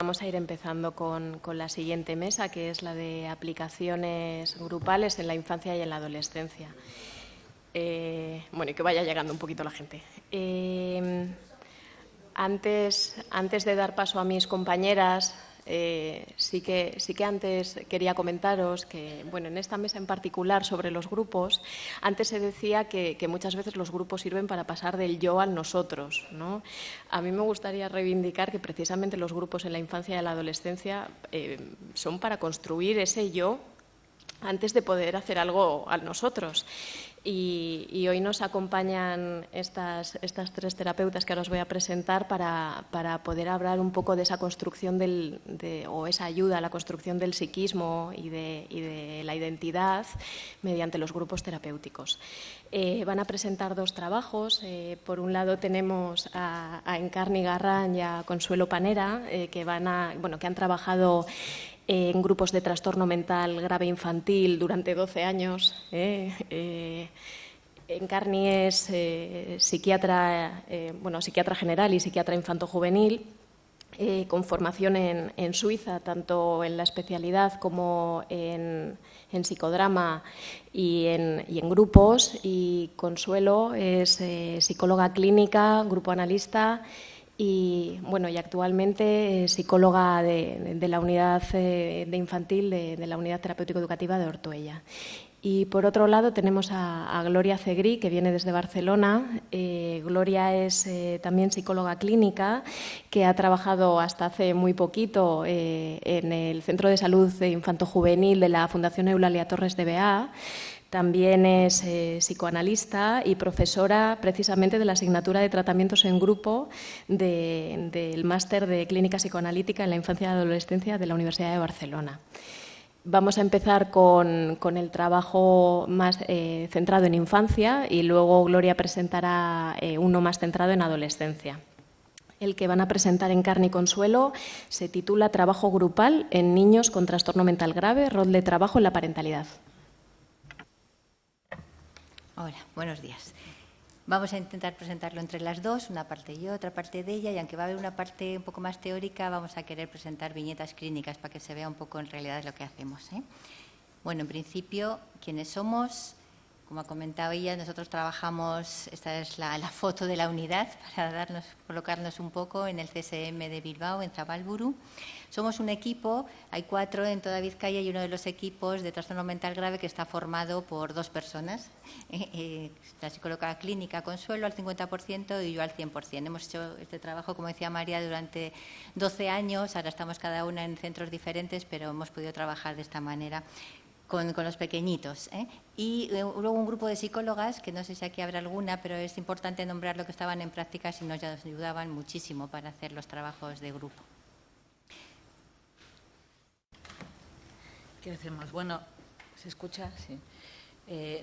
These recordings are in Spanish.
Vamos a ir empezando con la siguiente mesa, que es la de aplicaciones grupales en la infancia y en la adolescencia. Bueno, y que vaya llegando un poquito la gente. Antes de dar paso a mis compañeras, sí que antes quería comentaros que, bueno, en esta mesa en particular sobre los grupos, antes se decía que muchas veces los grupos sirven para pasar del yo al nosotros, ¿no? A mí me gustaría reivindicar que precisamente los grupos en la infancia y la adolescencia son para construir ese yo antes de poder hacer algo a nosotros. Y hoy nos acompañan estas tres terapeutas que ahora os voy a presentar para poder hablar un poco de esa construcción o esa ayuda a la construcción del psiquismo y de la identidad mediante los grupos terapéuticos. Van a presentar dos trabajos. Por un lado tenemos a Encarni Garran y a Consuelo Panera, que han trabajado en grupos de trastorno mental grave infantil durante 12 años. Encarni es psiquiatra general y psiquiatra infanto-juvenil, con formación en Suiza, tanto en la especialidad como en psicodrama y en grupos. Y Consuelo es psicóloga clínica, grupo analista y actualmente psicóloga de la unidad de infantil de la unidad terapéutico-educativa de Ortuella. Y por otro lado tenemos a Gloria Cegrí, que viene desde Barcelona. Gloria es también psicóloga clínica, que ha trabajado hasta hace muy poquito en el Centro de Salud Infanto-Juvenil de la Fundación Eulalia Torres de Beá. También es psicoanalista y profesora precisamente de la asignatura de tratamientos en grupo del máster de clínica psicoanalítica en la infancia y adolescencia de la Universidad de Barcelona. Vamos a empezar con el trabajo más centrado en infancia y luego Gloria presentará uno más centrado en adolescencia. El que van a presentar Encarni y Consuelo se titula Trabajo grupal en niños con trastorno mental grave, rol de trabajo en la parentalidad. Hola, buenos días. Vamos a intentar presentarlo entre las dos, una parte yo, otra parte de ella, y aunque va a haber una parte un poco más teórica, vamos a querer presentar viñetas clínicas para que se vea un poco en realidad lo que hacemos, ¿eh? Bueno, en principio, ¿quiénes somos? Como ha comentado ella, nosotros trabajamos, esta es la foto de la unidad, para colocarnos un poco en el CSM de Bilbao, en Zabalburu. Somos un equipo, hay 4 en toda Vizcaya y uno de los equipos de trastorno mental grave que está formado por 2 personas. La psicóloga clínica Consuelo al 50% y yo al 100%. Hemos hecho este trabajo, como decía María, durante 12 años. Ahora estamos cada una en centros diferentes, pero hemos podido trabajar de esta manera con los pequeñitos, ¿eh? Y luego un grupo de psicólogas, que no sé si aquí habrá alguna, pero es importante nombrar lo que estaban en prácticas y nos ayudaban muchísimo para hacer los trabajos de grupo. ¿Qué hacemos? Bueno, ¿se escucha? Sí.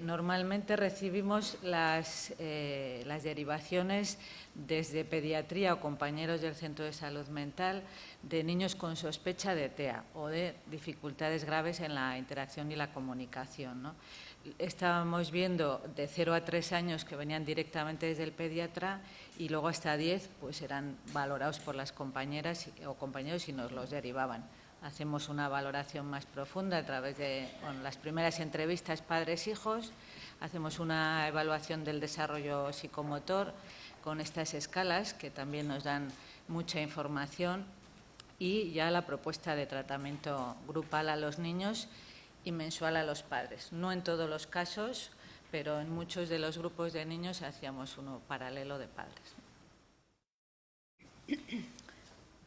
Normalmente recibimos las derivaciones desde pediatría o compañeros del centro de salud mental de niños con sospecha de TEA o de dificultades graves en la interacción y la comunicación, ¿no? Estábamos viendo de 0 a 3 años que venían directamente desde el pediatra y luego hasta 10 pues eran valorados por las compañeras o compañeros y nos los derivaban. Hacemos una valoración más profunda a través de las primeras entrevistas padres-hijos, hacemos una evaluación del desarrollo psicomotor con estas escalas que también nos dan mucha información y ya la propuesta de tratamiento grupal a los niños y mensual a los padres. No en todos los casos, pero en muchos de los grupos de niños hacíamos uno paralelo de padres.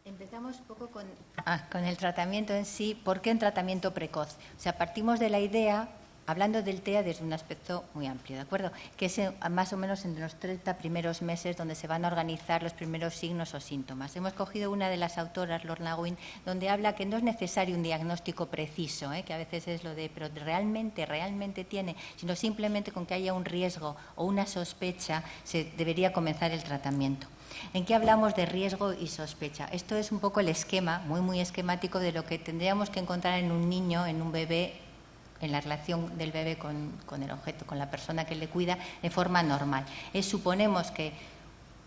Empezamos un poco con el tratamiento en sí. ¿Por qué un tratamiento precoz? O sea, partimos de la idea, hablando del TEA desde un aspecto muy amplio, ¿de acuerdo? Que es más o menos entre los 30 primeros meses donde se van a organizar los primeros signos o síntomas. Hemos cogido una de las autoras, Lorna Wynne, donde habla que no es necesario un diagnóstico preciso, que a veces es lo de, pero realmente tiene, sino simplemente con que haya un riesgo o una sospecha se debería comenzar el tratamiento. ¿En qué hablamos de riesgo y sospecha? Esto es un poco el esquema, muy esquemático de lo que tendríamos que encontrar en un niño, en un bebé, en la relación del bebé con el objeto, con la persona que le cuida, de forma normal. Suponemos que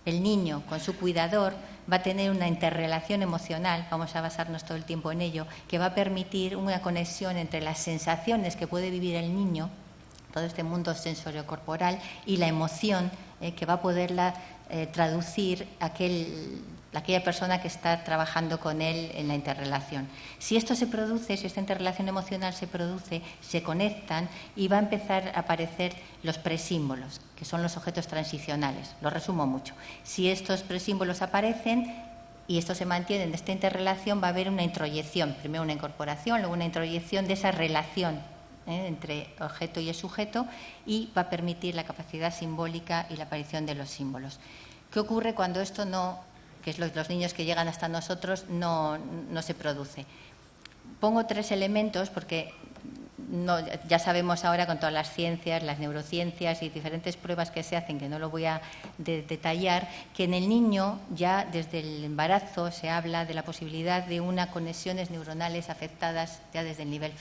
el niño con su cuidador va a tener una interrelación emocional, vamos a basarnos todo el tiempo en ello, que va a permitir una conexión entre las sensaciones que puede vivir el niño, todo este mundo sensorio-corporal, y la emoción que va a poderla traducir aquella persona que está trabajando con él en la interrelación. Si esto se produce, si esta interrelación emocional se produce, se conectan y va a empezar a aparecer los presímbolos, que son los objetos transicionales. Lo resumo mucho. Si estos presímbolos aparecen y esto se mantiene en esta interrelación, va a haber una introyección, primero una incorporación, luego una introyección de esa relación entre objeto y el sujeto, y va a permitir la capacidad simbólica y la aparición de los símbolos. ¿Qué ocurre cuando esto no, que es los niños que llegan hasta nosotros, no se produce? Pongo 3 elementos porque ya sabemos ahora con todas las ciencias, las neurociencias y diferentes pruebas que se hacen, que no lo voy a detallar, que en el niño ya desde el embarazo se habla de la posibilidad de unas conexiones neuronales afectadas ya desde el nivel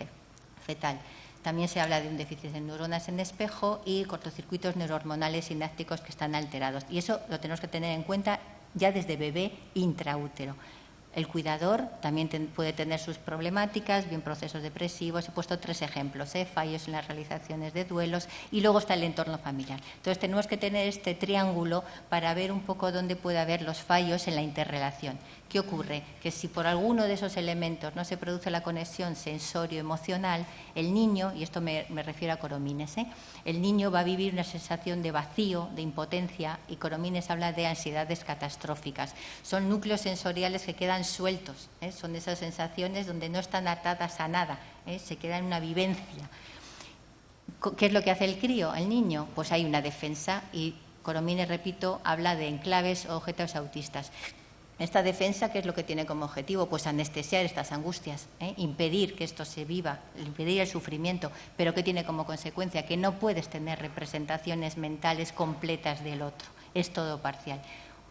fetal. También se habla de un déficit de neuronas en espejo y cortocircuitos neurohormonales sinápticos que están alterados. Y eso lo tenemos que tener en cuenta ya desde bebé intraútero. El cuidador también puede tener sus problemáticas, bien procesos depresivos. He puesto 3 ejemplos, fallos en las realizaciones de duelos, y luego está el entorno familiar. Entonces tenemos que tener este triángulo para ver un poco dónde puede haber los fallos en la interrelación. ¿Qué ocurre? Que si por alguno de esos elementos no se produce la conexión sensorio-emocional, el niño, y esto me refiero a Coromines, el niño va a vivir una sensación de vacío, de impotencia, y Coromines habla de ansiedades catastróficas. Son núcleos sensoriales que quedan sueltos, son esas sensaciones donde no están atadas a nada, se queda en una vivencia. ¿Qué es lo que hace el crío, el niño? Pues hay una defensa, y Coromines, repito, habla de enclaves o objetos autistas. Esta defensa, ¿qué es lo que tiene como objetivo? Pues anestesiar estas angustias, impedir que esto se viva, impedir el sufrimiento, pero ¿qué tiene como consecuencia? Que no puedes tener representaciones mentales completas del otro, es todo parcial.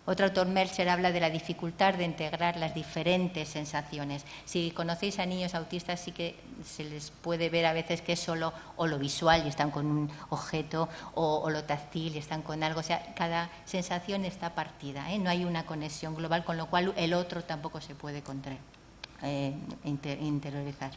Otro autor, Meltzer, habla de la dificultad de integrar las diferentes sensaciones. Si conocéis a niños autistas, sí que se les puede ver a veces que es solo o lo visual y están con un objeto, o lo táctil y están con algo. O sea, cada sensación está partida, no hay una conexión global, con lo cual el otro tampoco se puede interiorizar.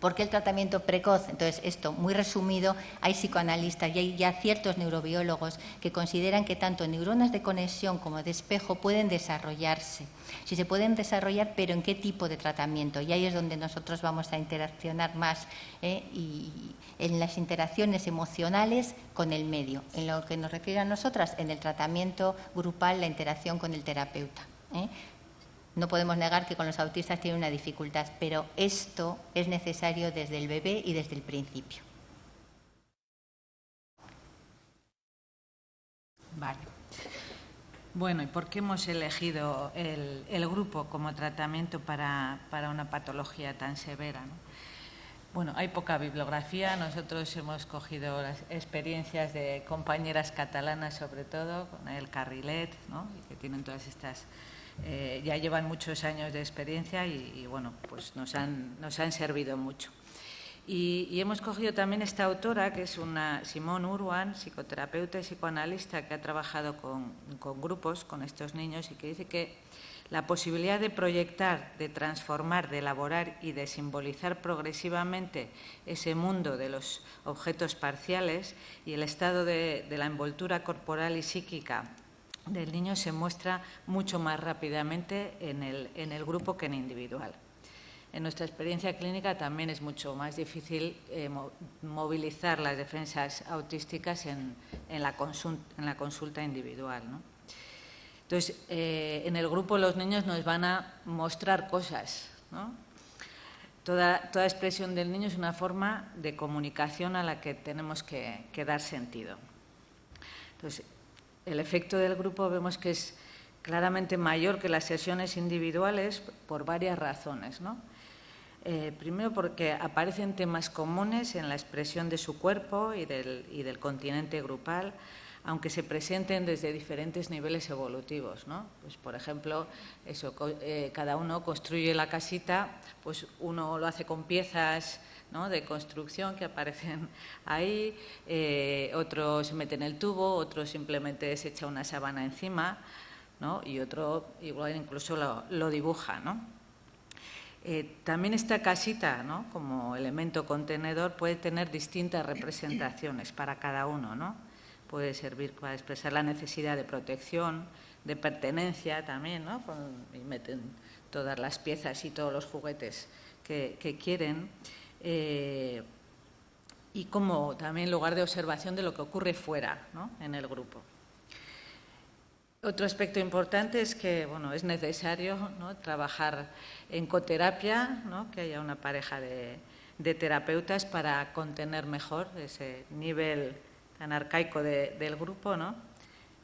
¿Por qué el tratamiento precoz? Entonces, esto, muy resumido, hay psicoanalistas y hay ya ciertos neurobiólogos que consideran que tanto neuronas de conexión como de espejo pueden desarrollarse. Si se pueden desarrollar, pero ¿en qué tipo de tratamiento? Y ahí es donde nosotros vamos a interaccionar más, y en las interacciones emocionales con el medio. En lo que nos refiere a nosotras, en el tratamiento grupal, la interacción con el terapeuta. No podemos negar que con los autistas tienen una dificultad, pero esto es necesario desde el bebé y desde el principio. Vale. Bueno, ¿y por qué hemos elegido el grupo como tratamiento para una patología tan severa, ¿no? Bueno, hay poca bibliografía. Nosotros hemos cogido las experiencias de compañeras catalanas, sobre todo, con el Carrilet, ¿no? Y que tienen todas estas... ya llevan muchos años de experiencia y bueno, pues nos han servido mucho. Y hemos cogido también esta autora, que es una Simone Urban, psicoterapeuta y psicoanalista, que ha trabajado con grupos, con estos niños, y que dice que la posibilidad de proyectar, de transformar, de elaborar y de simbolizar progresivamente ese mundo de los objetos parciales y el estado de la envoltura corporal y psíquica del niño se muestra mucho más rápidamente en el grupo que en individual. En nuestra experiencia clínica también es mucho más difícil movilizar las defensas autísticas en la consulta individual, ¿no? Entonces, en el grupo los niños nos van a mostrar cosas, ¿no? Toda expresión del niño es una forma de comunicación a la que tenemos que dar sentido. Entonces, el efecto del grupo vemos que es claramente mayor que las sesiones individuales por varias razones, ¿no? Primero, porque aparecen temas comunes en la expresión de su cuerpo y del continente grupal. aunque se presenten desde diferentes niveles evolutivos, ¿no? Pues, por ejemplo, cada uno construye la casita, pues uno lo hace con piezas, ¿no?, de construcción que aparecen ahí, otro se mete en el tubo, otro simplemente se echa una sábana encima, ¿no?, y otro igual incluso lo dibuja, ¿no? También esta casita, ¿no?, como elemento contenedor, puede tener distintas representaciones para cada uno, ¿no? Puede servir para expresar la necesidad de protección, de pertenencia también, ¿no? Y meten todas las piezas y todos los juguetes que quieren. Y como también lugar de observación de lo que ocurre fuera, ¿no?, en el grupo. Otro aspecto importante es que, bueno, es necesario, ¿no?, trabajar en coterapia, ¿no?, que haya una pareja de terapeutas para contener mejor ese nivel tan arcaico del grupo, ¿no?,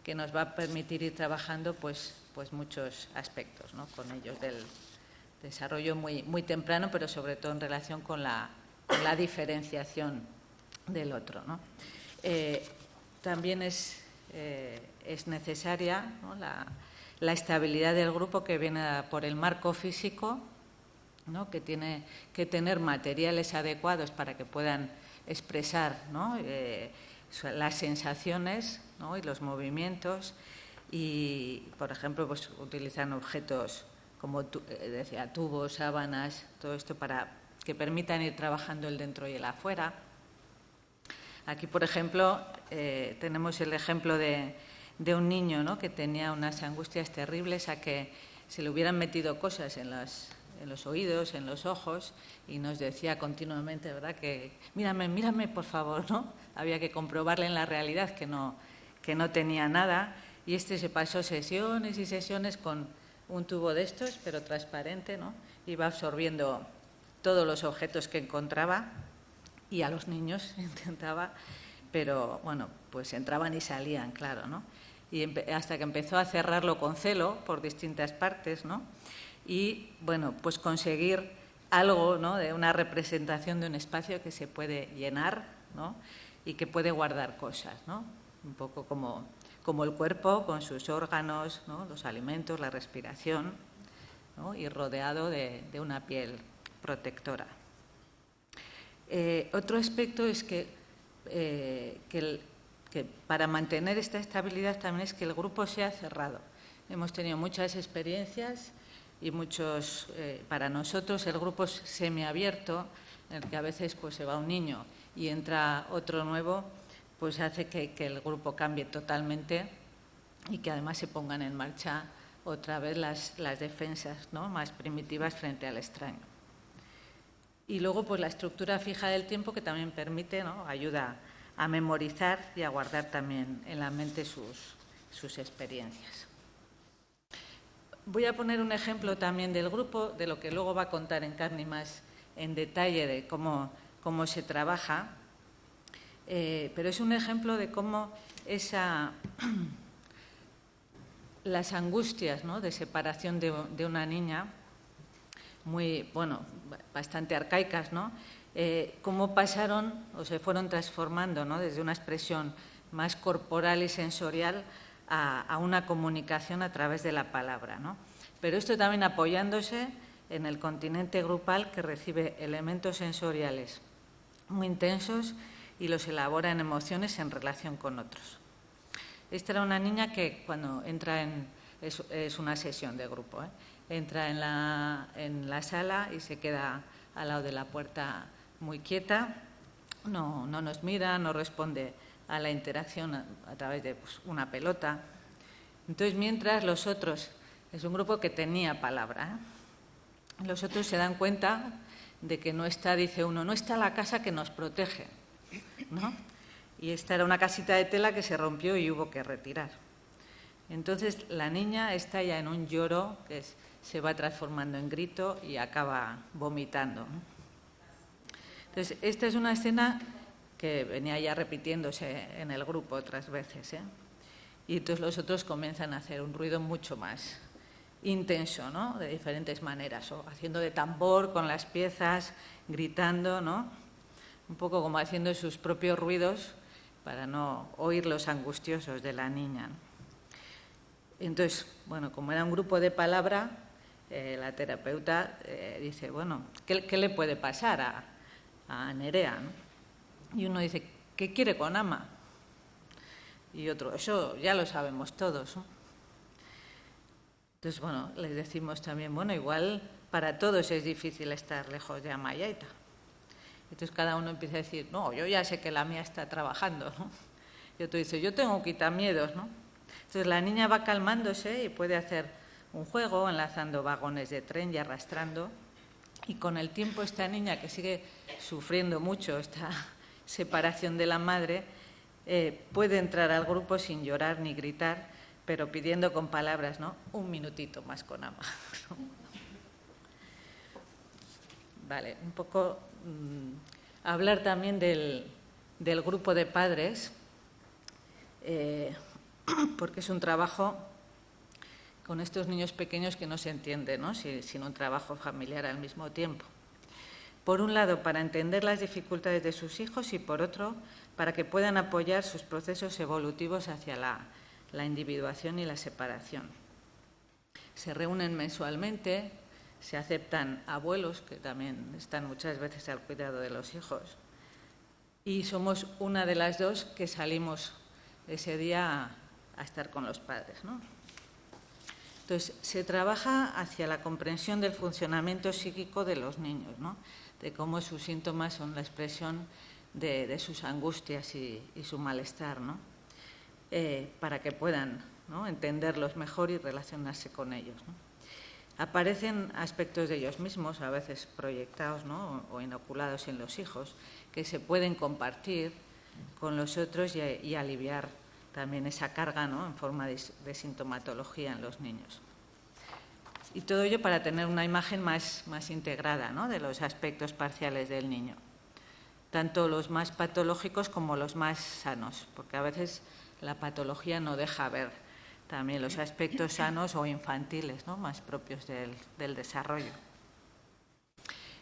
que nos va a permitir ir trabajando pues muchos aspectos, ¿no?, con ellos del desarrollo muy temprano, pero sobre todo en relación con la diferenciación del otro, ¿no? También es necesaria, ¿no?, la estabilidad del grupo, que viene por el marco físico, ¿no?, que tiene que tener materiales adecuados para que puedan expresar, ¿no?, las sensaciones, ¿no?, y los movimientos. Y, por ejemplo, pues utilizan objetos como decía, tubos, sábanas, todo esto para que permitan ir trabajando el dentro y el afuera. Aquí, por ejemplo, tenemos el ejemplo de un niño, ¿no?, que tenía unas angustias terribles a que se le hubieran metido cosas en los oídos, en los ojos, y nos decía continuamente, ¿verdad?, que mírame, por favor, ¿no? Había que comprobarle en la realidad que no tenía nada, y se pasó sesiones y sesiones con un tubo de estos, pero transparente, ¿no? Iba absorbiendo todos los objetos que encontraba, y a los niños intentaba, pero bueno, pues entraban y salían, claro, ¿no? Y hasta que empezó a cerrarlo con celo por distintas partes, ¿no? Y bueno, pues conseguir algo, ¿no?, de una representación de un espacio que se puede llenar, ¿no?, y que puede guardar cosas, ¿no? Un poco como el cuerpo con sus órganos, ¿no?, los alimentos, la respiración, ¿no?, y rodeado de una piel protectora. Otro aspecto es que para mantener esta estabilidad también es que el grupo sea cerrado. Hemos tenido muchas experiencias y para nosotros el grupo es semiabierto, en el que a veces pues se va un niño y entra otro nuevo, pues hace que el grupo cambie totalmente y que además se pongan en marcha otra vez las defensas, ¿no?, más primitivas frente al extraño. Y luego pues la estructura fija del tiempo, que también permite, ¿no?, ayuda a memorizar y a guardar también en la mente sus experiencias. Voy a poner un ejemplo también del grupo, de lo que luego va a contar Encarni más en detalle de cómo se trabaja, pero es un ejemplo de cómo las angustias, ¿no?, de separación de una niña, bastante arcaicas, ¿no?, cómo pasaron o se fueron transformando, ¿no?, desde una expresión más corporal y sensorial a una comunicación a través de la palabra, ¿no? Pero esto también apoyándose en el continente grupal, que recibe elementos sensoriales muy intensos y los elabora en emociones en relación con otros. Esta era una niña que cuando entra es una sesión de grupo, entra en la sala y se queda al lado de la puerta muy quieta, no nos mira, no responde a la interacción a través de una pelota. Entonces, mientras los otros, es un grupo que tenía palabra, los otros se dan cuenta de que no está, dice uno, no está la casa que nos protege, ¿no? Y esta era una casita de tela que se rompió y hubo que retirar. Entonces, la niña está ya en un lloro que se va transformando en grito y acaba vomitando, ¿no? Entonces, esta es una escena que venía ya repitiéndose en el grupo otras veces, y entonces los otros comienzan a hacer un ruido mucho más intenso, ¿no?, de diferentes maneras, o haciendo de tambor con las piezas, gritando, ¿no?, un poco como haciendo sus propios ruidos para no oír los angustiosos de la niña, ¿no? Entonces, bueno, como era un grupo de palabra, la terapeuta dice, bueno, ¿qué le puede pasar a Nerea, ¿no? Y uno dice, ¿qué quiere con ama? Y otro, eso ya lo sabemos todos, ¿no? Entonces, bueno, les decimos también, bueno, igual para todos es difícil estar lejos de ama y aita. Entonces cada uno empieza a decir, no, yo ya sé que la mía está trabajando, ¿no? Y otro dice, yo tengo quitamiedos, ¿no? Entonces la niña va calmándose y puede hacer un juego enlazando vagones de tren y arrastrando. Y con el tiempo esta niña, que sigue sufriendo mucho esta separación de la madre, puede entrar al grupo sin llorar ni gritar, pero pidiendo con palabras, ¿no? Un minutito más con ama. Vale, un poco hablar también del grupo de padres, porque es un trabajo con estos niños pequeños que no se entiende, ¿no? Sin un trabajo familiar al mismo tiempo. Por un lado, para entender las dificultades de sus hijos y, por otro, para que puedan apoyar sus procesos evolutivos hacia la individuación y la separación. Se reúnen mensualmente, se aceptan abuelos, que también están muchas veces al cuidado de los hijos, y somos una de las dos que salimos ese día a estar con los padres, ¿no? Entonces, se trabaja hacia la comprensión del funcionamiento psíquico de los niños, ¿no? De cómo sus síntomas son la expresión de sus angustias y su malestar, ¿no? Para que puedan, ¿no?, entenderlos mejor y relacionarse con ellos, ¿no? Aparecen aspectos de ellos mismos, a veces proyectados, ¿no?, o inoculados en los hijos, que se pueden compartir con los otros y aliviar también esa carga, ¿no?, en forma de sintomatología en los niños. Y todo ello para tener una imagen más integrada, ¿no?, de los aspectos parciales del niño, tanto los más patológicos como los más sanos, porque a veces la patología no deja ver también los aspectos sanos o infantiles, ¿no?, más propios del desarrollo.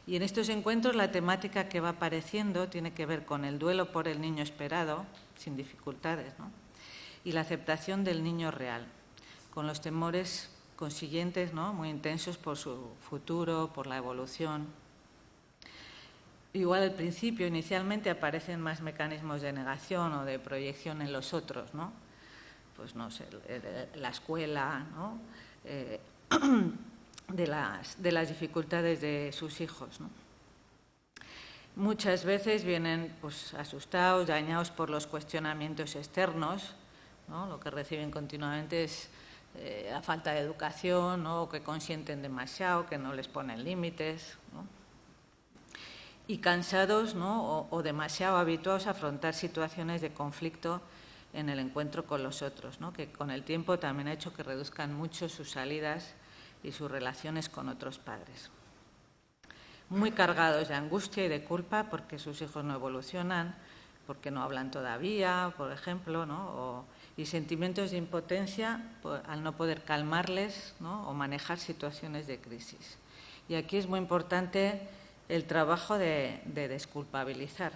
Y en estos encuentros la temática que va apareciendo tiene que ver con el duelo por el niño esperado, sin dificultades, ¿no?, y la aceptación del niño real, con los temores consiguientes, ¿no?, muy intensos por su futuro, por la evolución. Igual al principio, inicialmente, aparecen más mecanismos de negación o de proyección en los otros, ¿no? Pues no sé, la escuela, ¿no?, de las dificultades de sus hijos, ¿no? Muchas veces vienen pues asustados, dañados por los cuestionamientos externos, ¿no? Lo que reciben continuamente es la falta de educación, ¿no?, o que consienten demasiado, que no les ponen límites, ¿no? Y cansados, ¿no?, o demasiado habituados a afrontar situaciones de conflicto en el encuentro con los otros, ¿no?, que con el tiempo también ha hecho que reduzcan mucho sus salidas y sus relaciones con otros padres. Muy cargados de angustia y de culpa porque sus hijos no evolucionan, porque no hablan todavía, por ejemplo, ¿no?, y sentimientos de impotencia al no poder calmarles, ¿no?, o manejar situaciones de crisis. Y aquí es muy importante el trabajo de desculpabilizar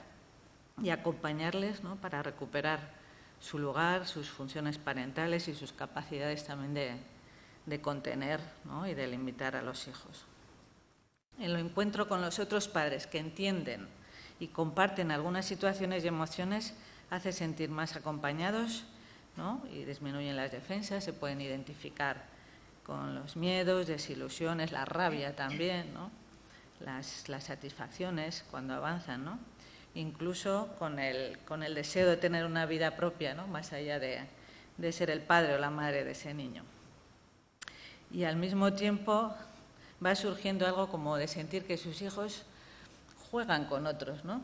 y acompañarles, ¿no?, para recuperar su lugar, sus funciones parentales y sus capacidades también de contener, ¿no?, y de limitar a los hijos. En el encuentro con los otros padres que entienden y comparten algunas situaciones y emociones hace sentir más acompañados, ¿no?, y disminuyen las defensas, se pueden identificar con los miedos, desilusiones, la rabia también, ¿no?, las satisfacciones cuando avanzan, ¿no?, incluso con el deseo de tener una vida propia, ¿no?, más allá de ser el padre o la madre de ese niño. Y al mismo tiempo va surgiendo algo como de sentir que sus hijos juegan con otros, ¿no?,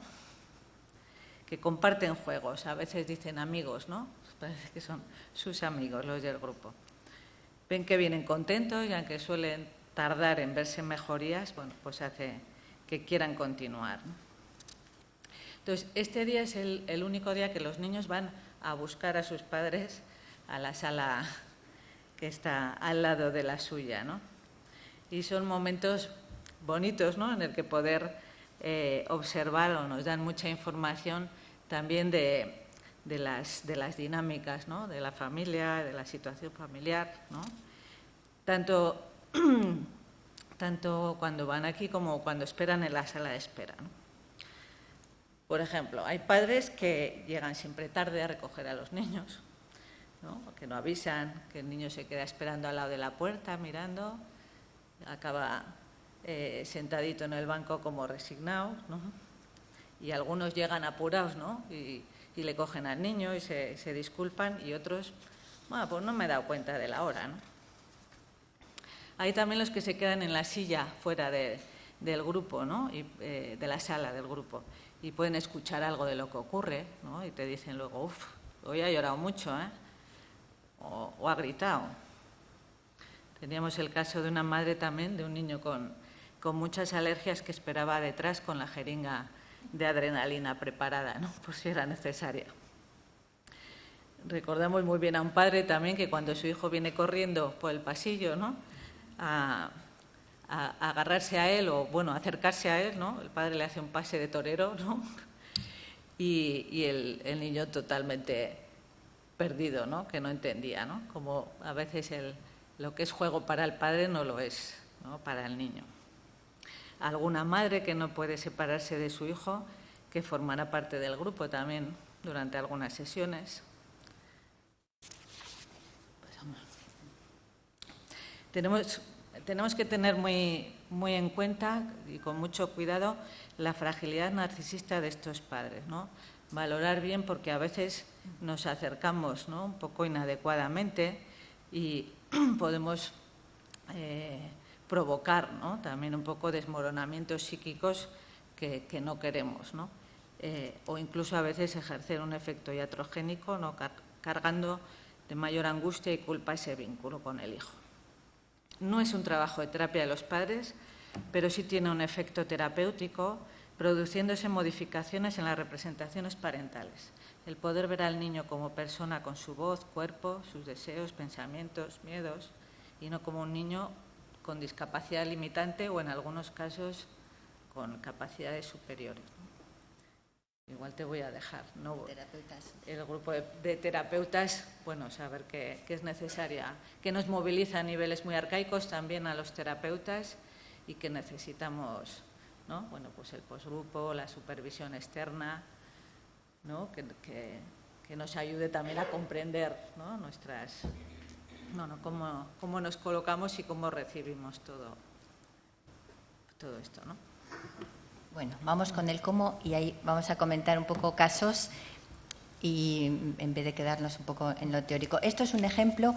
que comparten juegos, a veces dicen amigos, ¿no?, parece que son sus amigos los del grupo. Ven que vienen contentos y aunque suelen tardar en verse mejorías, bueno, pues hace que quieran continuar, ¿no? Entonces, este día es el único día que los niños van a buscar a sus padres a la sala que está al lado de la suya, ¿no? Y son momentos bonitos, ¿no?, en el que poder observar, o nos dan mucha información también de de las dinámicas, ¿no?, de la familia, de la situación familiar, ¿no? Tanto cuando van aquí como cuando esperan en la sala de espera, ¿no? Por ejemplo, hay padres que llegan siempre tarde a recoger a los niños, ¿no?, que no avisan, que el niño se queda esperando al lado de la puerta, mirando, acaba sentadito en el banco como resignado, ¿no? Y algunos llegan apurados, ¿no?, y le cogen al niño y se disculpan, y otros, bueno, pues no me he dado cuenta de la hora, ¿no? Hay también los que se quedan en la silla fuera del grupo, ¿no?, de la sala del grupo, y pueden escuchar algo de lo que ocurre, ¿no?, y te dicen luego, uff, hoy ha llorado mucho, ¿eh?, o ha gritado. Teníamos el caso de una madre también, de un niño con muchas alergias, que esperaba detrás con la jeringa de adrenalina preparada, ¿no?, por si era necesaria. Recordamos muy bien a un padre también que cuando su hijo viene corriendo por el pasillo, ¿no?, a agarrarse a él, o bueno, a acercarse a él, ¿no?, el padre le hace un pase de torero, ¿no?, y el niño totalmente perdido, ¿no?, que no entendía, ¿no?, como a veces lo que es juego para el padre no lo es, ¿no?, para el niño. Alguna madre que no puede separarse de su hijo, que formará parte del grupo también durante algunas sesiones. Tenemos que tener muy en cuenta y con mucho cuidado la fragilidad narcisista de estos padres, ¿no? Valorar bien, porque a veces nos acercamos, ¿no?, un poco inadecuadamente, y podemos provocar, ¿no?, también un poco desmoronamientos psíquicos que no queremos, ¿no? O incluso a veces ejercer un efecto iatrogénico, ¿no?, cargando de mayor angustia y culpa ese vínculo con el hijo. No es un trabajo de terapia de los padres, pero sí tiene un efecto terapéutico, produciéndose modificaciones en las representaciones parentales. El poder ver al niño como persona con su voz, cuerpo, sus deseos, pensamientos, miedos, y no como un niño con discapacidad limitante o, en algunos casos, con capacidades superiores. Igual te voy a dejar, ¿no?, el grupo de terapeutas, bueno, saber que es necesaria, que nos moviliza a niveles muy arcaicos también a los terapeutas, y que necesitamos, ¿no?, bueno, pues el posgrupo, la supervisión externa, ¿no?, que nos ayude también a comprender, ¿no?, cómo nos colocamos y cómo recibimos todo esto, ¿no? Bueno, vamos con el cómo, y ahí vamos a comentar un poco casos, y en vez de quedarnos un poco en lo teórico. Esto es un ejemplo,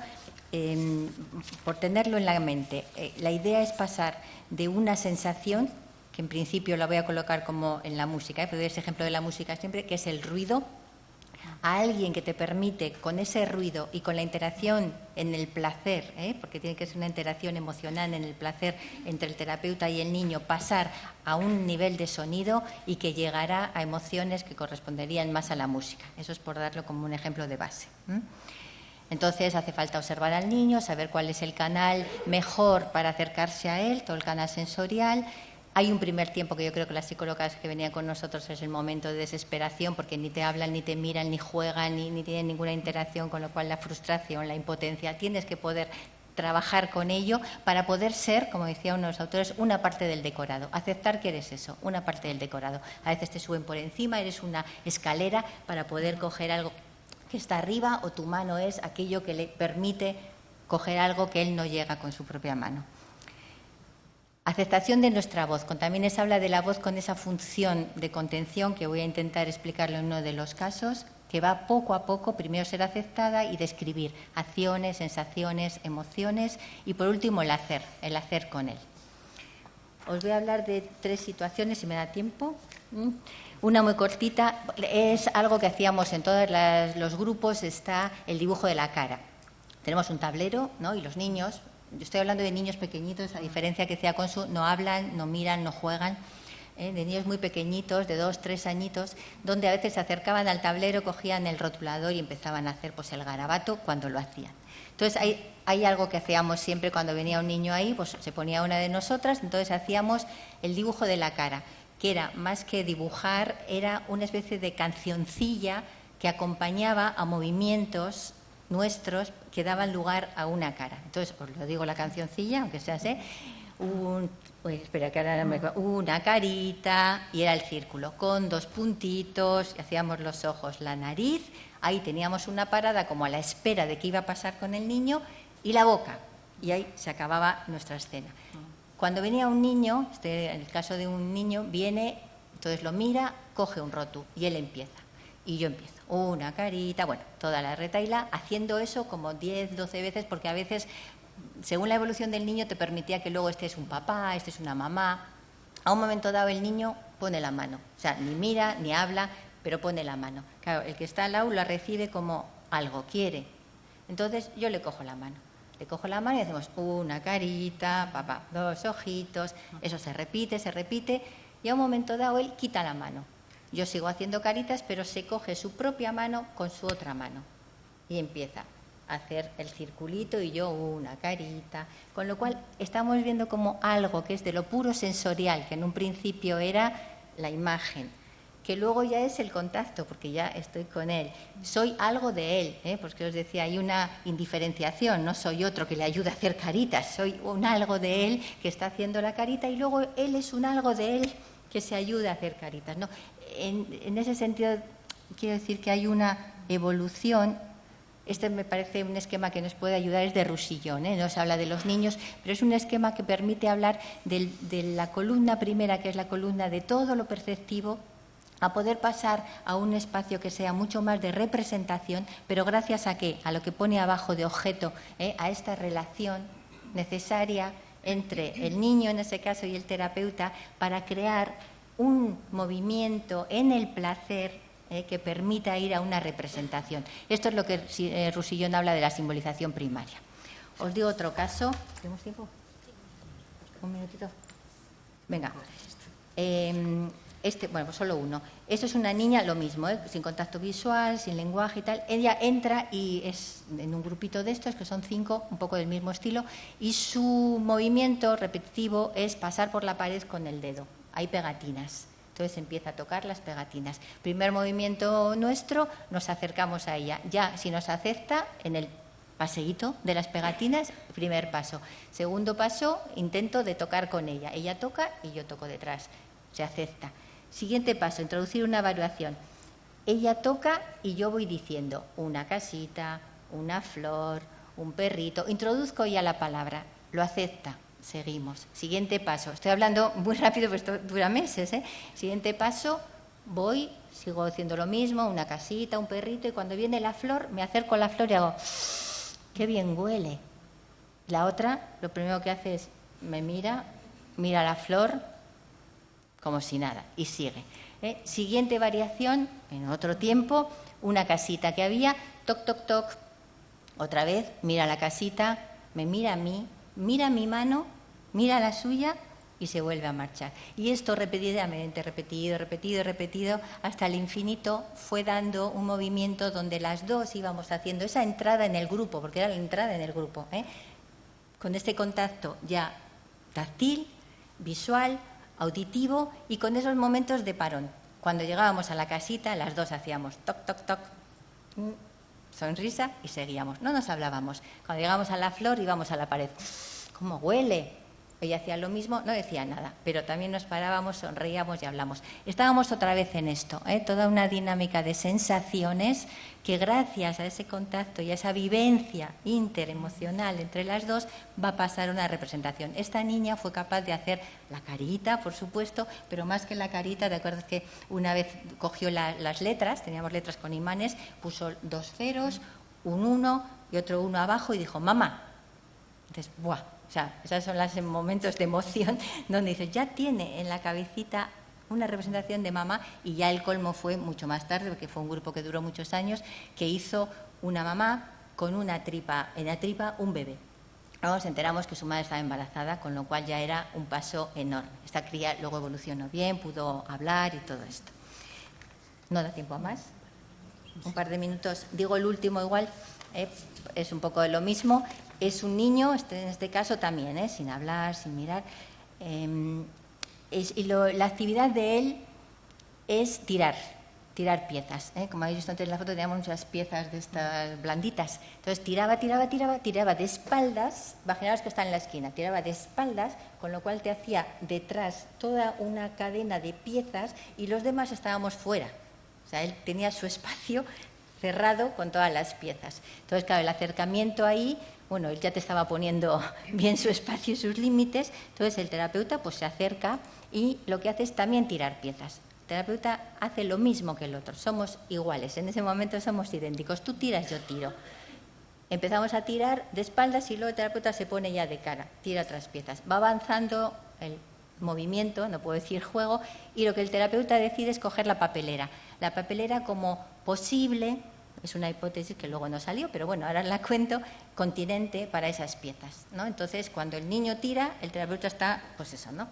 por tenerlo en la mente. La idea es pasar de una sensación, que en principio la voy a colocar como en la música, pero doy ese ejemplo de la música siempre, que es el ruido, a alguien que te permite, con ese ruido y con la interacción en el placer, porque tiene que ser una interacción emocional en el placer entre el terapeuta y el niño, pasar a un nivel de sonido y que llegará a emociones que corresponderían más a la música. Eso es por darlo como un ejemplo de base. Entonces hace falta observar al niño, saber cuál es el canal mejor para acercarse a él, todo el canal sensorial. Hay un primer tiempo que yo creo que las psicólogas que venían con nosotros es el momento de desesperación, porque ni te hablan, ni te miran, ni juegan, ni tienen ninguna interacción, con lo cual la frustración, la impotencia, tienes que poder trabajar con ello para poder ser, como decía uno de los autores, una parte del decorado. Aceptar que eres eso, una parte del decorado. A veces te suben por encima, eres una escalera para poder coger algo que está arriba, o tu mano es aquello que le permite coger algo que él no llega con su propia mano. Aceptación de nuestra voz. También se habla de la voz con esa función de contención, que voy a intentar explicarlo en uno de los casos, que va poco a poco, primero ser aceptada y describir acciones, sensaciones, emociones, y por último el hacer con él. Os voy a hablar de 3 situaciones, si me da tiempo. Una muy cortita, es algo que hacíamos en todos los grupos, está el dibujo de la cara. Tenemos un tablero, ¿no?, y los niños, yo estoy hablando de niños pequeñitos, a diferencia que decía Consu, no hablan, no miran, no juegan, de niños muy pequeñitos, de 2, 3 añitos, donde a veces se acercaban al tablero, cogían el rotulador y empezaban a hacer pues el garabato cuando lo hacían. Entonces hay algo que hacíamos siempre cuando venía un niño ahí, pues se ponía una de nosotras, entonces hacíamos el dibujo de la cara, que era más que dibujar, era una especie de cancioncilla que acompañaba a movimientos nuestros que daban lugar a una cara. Entonces, os lo digo la cancioncilla, aunque sea así, una carita, y era el círculo, con 2 puntitos, y hacíamos los ojos, la nariz, ahí teníamos una parada como a la espera de qué iba a pasar con el niño, y la boca, y ahí se acababa nuestra escena. Cuando venía un niño, en el caso de un niño, viene, entonces lo mira, coge un rotu, y él empieza, y yo empiezo. Una carita, bueno, toda la retahíla, haciendo eso como 10, 12 veces, porque a veces, según la evolución del niño, te permitía que luego este es un papá, este es una mamá. A un momento dado el niño pone la mano, o sea, ni mira, ni habla, pero pone la mano. Claro, el que está al lado la recibe como algo, quiere. Entonces yo le cojo la mano. Le cojo la mano y hacemos una carita, papá, 2 ojitos, eso se repite, y a un momento dado él quita la mano. Yo sigo haciendo caritas, pero se coge su propia mano con su otra mano y empieza a hacer el circulito y yo una carita. Con lo cual estamos viendo como algo que es de lo puro sensorial, que en un principio era la imagen, que luego ya es el contacto, porque ya estoy con él. Soy algo de él, porque os decía, hay una indiferenciación, no soy otro que le ayuda a hacer caritas, soy un algo de él que está haciendo la carita y luego él es un algo de él que se ayuda a hacer caritas, ¿no? En ese sentido, quiero decir que hay una evolución. Este me parece un esquema que nos puede ayudar, es de Roussillon, ¿eh? Nos habla de los niños, pero es un esquema que permite hablar de la columna primera, que es la columna de todo lo perceptivo, a poder pasar a un espacio que sea mucho más de representación, pero gracias a ¿qué? A lo que pone abajo de objeto, a esta relación necesaria entre el niño, en ese caso, y el terapeuta, para crear un movimiento en el placer que permita ir a una representación. Esto es lo que Roussillon habla de la simbolización primaria. Os digo otro caso. ¿Tenemos tiempo? ¿Un minutito? Venga. Bueno, pues solo uno. Esto es una niña, lo mismo, sin contacto visual, sin lenguaje y tal. Ella entra y es en un grupito de estos, que son 5, un poco del mismo estilo, y su movimiento repetitivo es pasar por la pared con el dedo. Hay pegatinas. Entonces empieza a tocar las pegatinas. Primer movimiento nuestro, nos acercamos a ella. Ya, si nos acepta, en el paseíto de las pegatinas, primer paso. Segundo paso, intento de tocar con ella. Ella toca y yo toco detrás. Se acepta. Siguiente paso, introducir una evaluación. Ella toca y yo voy diciendo una casita, una flor, un perrito. Introduzco ya la palabra. Lo acepta. Seguimos. Siguiente paso. Estoy hablando muy rápido, pero esto dura meses, ¿eh? Siguiente paso, voy, sigo haciendo lo mismo, una casita, un perrito, y cuando viene la flor, me acerco a la flor y hago, ¡qué bien huele! La otra, lo primero que hace es, me mira la flor, como si nada, y sigue. Siguiente variación, en otro tiempo, una casita que había, toc, toc, toc, otra vez, mira la casita, me mira a mí, mira mi mano, mira la suya y se vuelve a marchar. Y esto repetidamente, repetido, hasta el infinito, fue dando un movimiento donde las dos íbamos haciendo esa entrada en el grupo, porque era la entrada en el grupo, con este contacto ya táctil, visual, auditivo y con esos momentos de parón. Cuando llegábamos a la casita, las dos hacíamos toc, toc, toc, sonrisa y seguíamos. No nos hablábamos. Cuando llegábamos a la flor, íbamos a la pared. ¿Cómo huele? Ella hacía lo mismo, no decía nada, pero también nos parábamos, sonreíamos y hablamos. Estábamos otra vez en esto, toda una dinámica de sensaciones que gracias a ese contacto y a esa vivencia interemocional entre las dos va a pasar a una representación. Esta niña fue capaz de hacer la carita, por supuesto, pero más que la carita, ¿de acuerdo? Que una vez cogió las letras, teníamos letras con imanes, puso 2 ceros, un 1 y otro 1 abajo y dijo, mamá. Entonces, ¡buah! O sea, esos son los momentos de emoción donde dices, ya tiene en la cabecita una representación de mamá, y ya el colmo fue mucho más tarde, porque fue un grupo que duró muchos años, que hizo una mamá con una tripa, en la tripa un bebé. Luego nos enteramos que su madre estaba embarazada, con lo cual ya era un paso enorme. Esta cría luego evolucionó bien, pudo hablar y todo esto. No da tiempo a más. Un par de minutos. Digo el último igual, es un poco de lo mismo. Es un niño, en este caso también, sin hablar, sin mirar. La actividad de él es tirar tirar piezas. Como habéis visto antes en la foto, teníamos muchas piezas de estas blanditas. Entonces tiraba de espaldas, imaginaos que está en la esquina, tiraba de espaldas, con lo cual te hacía detrás toda una cadena de piezas y los demás estábamos fuera. O sea, él tenía su espacio cerrado con todas las piezas. Entonces, claro, el acercamiento ahí, bueno, él ya te estaba poniendo bien su espacio y sus límites, entonces el terapeuta pues se acerca y lo que hace es también tirar piezas. El terapeuta hace lo mismo que el otro, somos iguales, en ese momento somos idénticos, tú tiras, yo tiro. Empezamos a tirar de espaldas y luego el terapeuta se pone ya de cara, tira otras piezas. Va avanzando el movimiento, no puedo decir juego, y lo que el terapeuta decide es coger la papelera. La papelera como posible, es una hipótesis que luego no salió, pero bueno, ahora la cuento, continente para esas piezas, ¿no? Entonces, cuando el niño tira, el terapeuta está, pues eso, ¿no?,